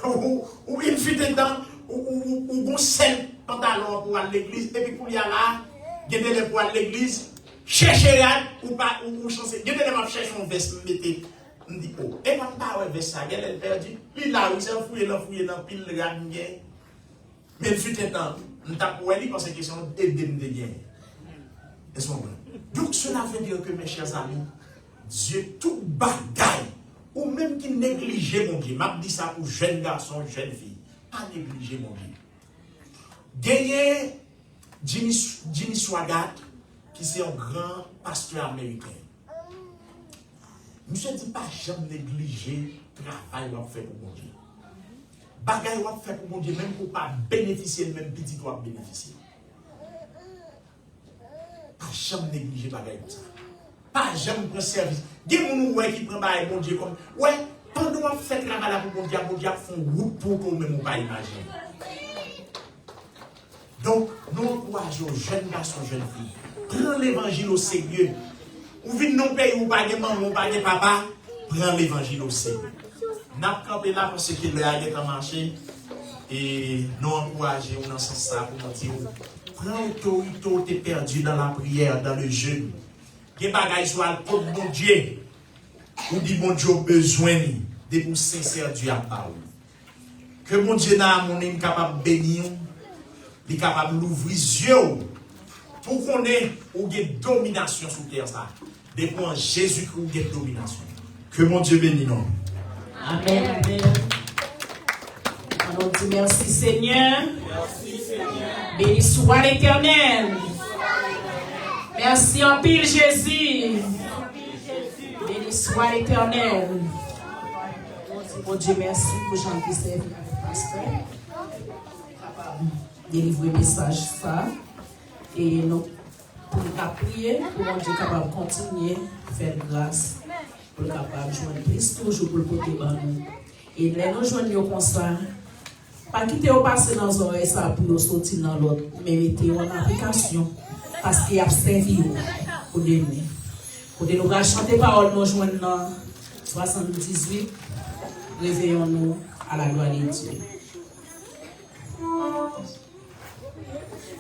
Ou il fut un temps, ou bon seul pantalon pour aller à l'église, et puis pour y aller là, gagner les pour aller à l'église, chercher là, ou pas, ou chancer, gagner les m'a chercher un veste, mettez. On dit, oh, et quand pas ouais, ça, elle perdu. Il là, il s'est fouillé dans pile de gars. Mais il fut un temps, on t'a pour lui parce que c'est question d'aider de gagner. Donc cela veut dire que mes chers amis, Dieu tout bagaille, ou même qui négligeait mon Dieu, m'a dit ça pour jeunes garçons, jeunes filles, pas négliger mon Dieu. Gagner Jimmy Swaggart, qui c'est un grand pasteur américain. Monsieur ne dit pas jamais négliger le travail qu'on fait pour mon Dieu. Bagaille qu'on fait pour mon Dieu, même pour ne pas bénéficier, même petit doit bénéficier. Pas jamais négliger bagaille comme ça. Pas jamais prendre service. Il y a des gens qui prennent bagaille mon Dieu comme. Ouais, pendant qu'on fait le travail pour mon Dieu fait une route pour qu'on ne pas imaginer. Donc, nous encourageons jeunes garçons, jeunes filles. Prends l'évangile au sérieux. Ou vite non pays ou pas de maman ou pas de papa, prends l'évangile au Seigneur. Nous avons campé là parce que le a été marché et nous encourageons dans ce sens pour nous dire prends l'autorité perdue dans la prière, dans le jeûne. Que bagaille soit pour mon Dieu. Ou dit mon Dieu besoin de vous sincère Dieu à parole. Que mon Dieu n'a mon âme capable de bénir, il est capable d'ouvrir les yeux pour qu'on ait une domination sur terre ça. Depuis en Jésus-Christ, il y a domination. Que mon Dieu bénisse nous. Amen. On dit merci Seigneur. Merci Seigneur. Béni soit l'Éternel. Merci en pile Jésus. Béni soit l'Éternel. Mon Dieu, merci pour Jean qui servent avec pasteur. Délivrer le message ça. Et nous, pour nous prier, pour mon Dieu capable de continuer à faire grâce, pour capable de joindre Christ toujours pour le côté nous. Et là, nous joignons comme ça. Pas quitter au passé dans nos oreilles ça pour nous sortir dans l'autre, mais mettez en application parce qu'il y a servi pour demain. Pour nous chanter parole, nous joignons dans 78, réveillons-nous à la gloire de Dieu.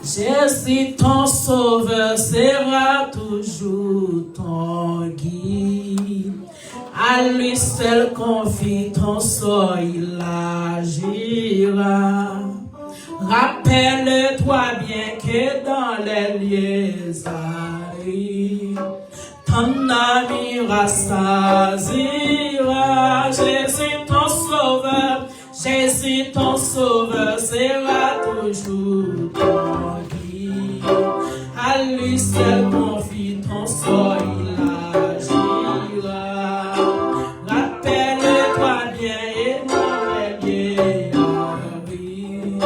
Jésus, ton sauveur, sera toujours ton guide. À lui seul confie ton sort, il agira. Rappelle-toi bien que dans les lieux arides, ton ami rassasiera. Jésus, ton sauveur, sera toujours ton guide. À lui seul confie ton sort, il agira. Rappelle-toi bien et dans les lieux arides,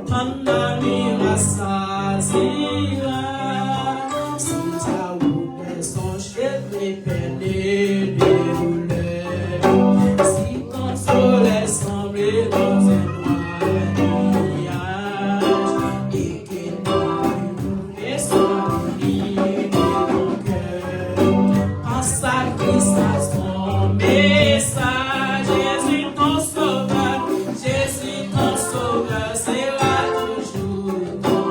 ton ami rassasiera. Si ta route est son cheveu perdu de douleur, si ton soleil semble dans un noir nuage, et que nous descendons de ton cœur, pense à Christ, à son message. Jésus ton sauveur, sera toujours ton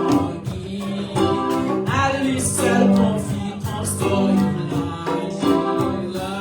guide. À lui seul confie ton sort, il agira.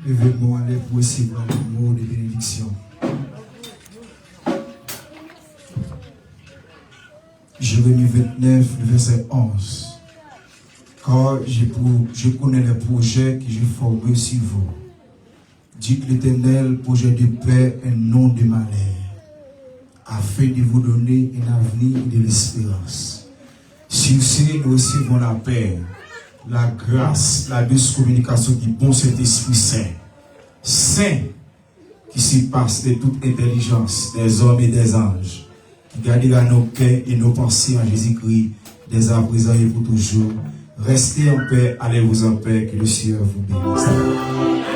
Levez-moi aller pour recevoir le mot de bénédiction. Jérémie 29, le verset 11. Car je connais les projets que j'ai formés sur vous. Dit l'Éternel, projet de paix et non de malheur, afin de vous donner un avenir et de l'espérance. Sur ce, nous recevons la paix, la grâce, la douce communication du bon Saint-Esprit Saint, qui surpasse de toute intelligence des hommes et des anges, qui gardera nos cœurs et nos pensées en Jésus-Christ, dès à présent et pour toujours. Restez en paix, allez-vous en paix, que le Seigneur vous bénisse.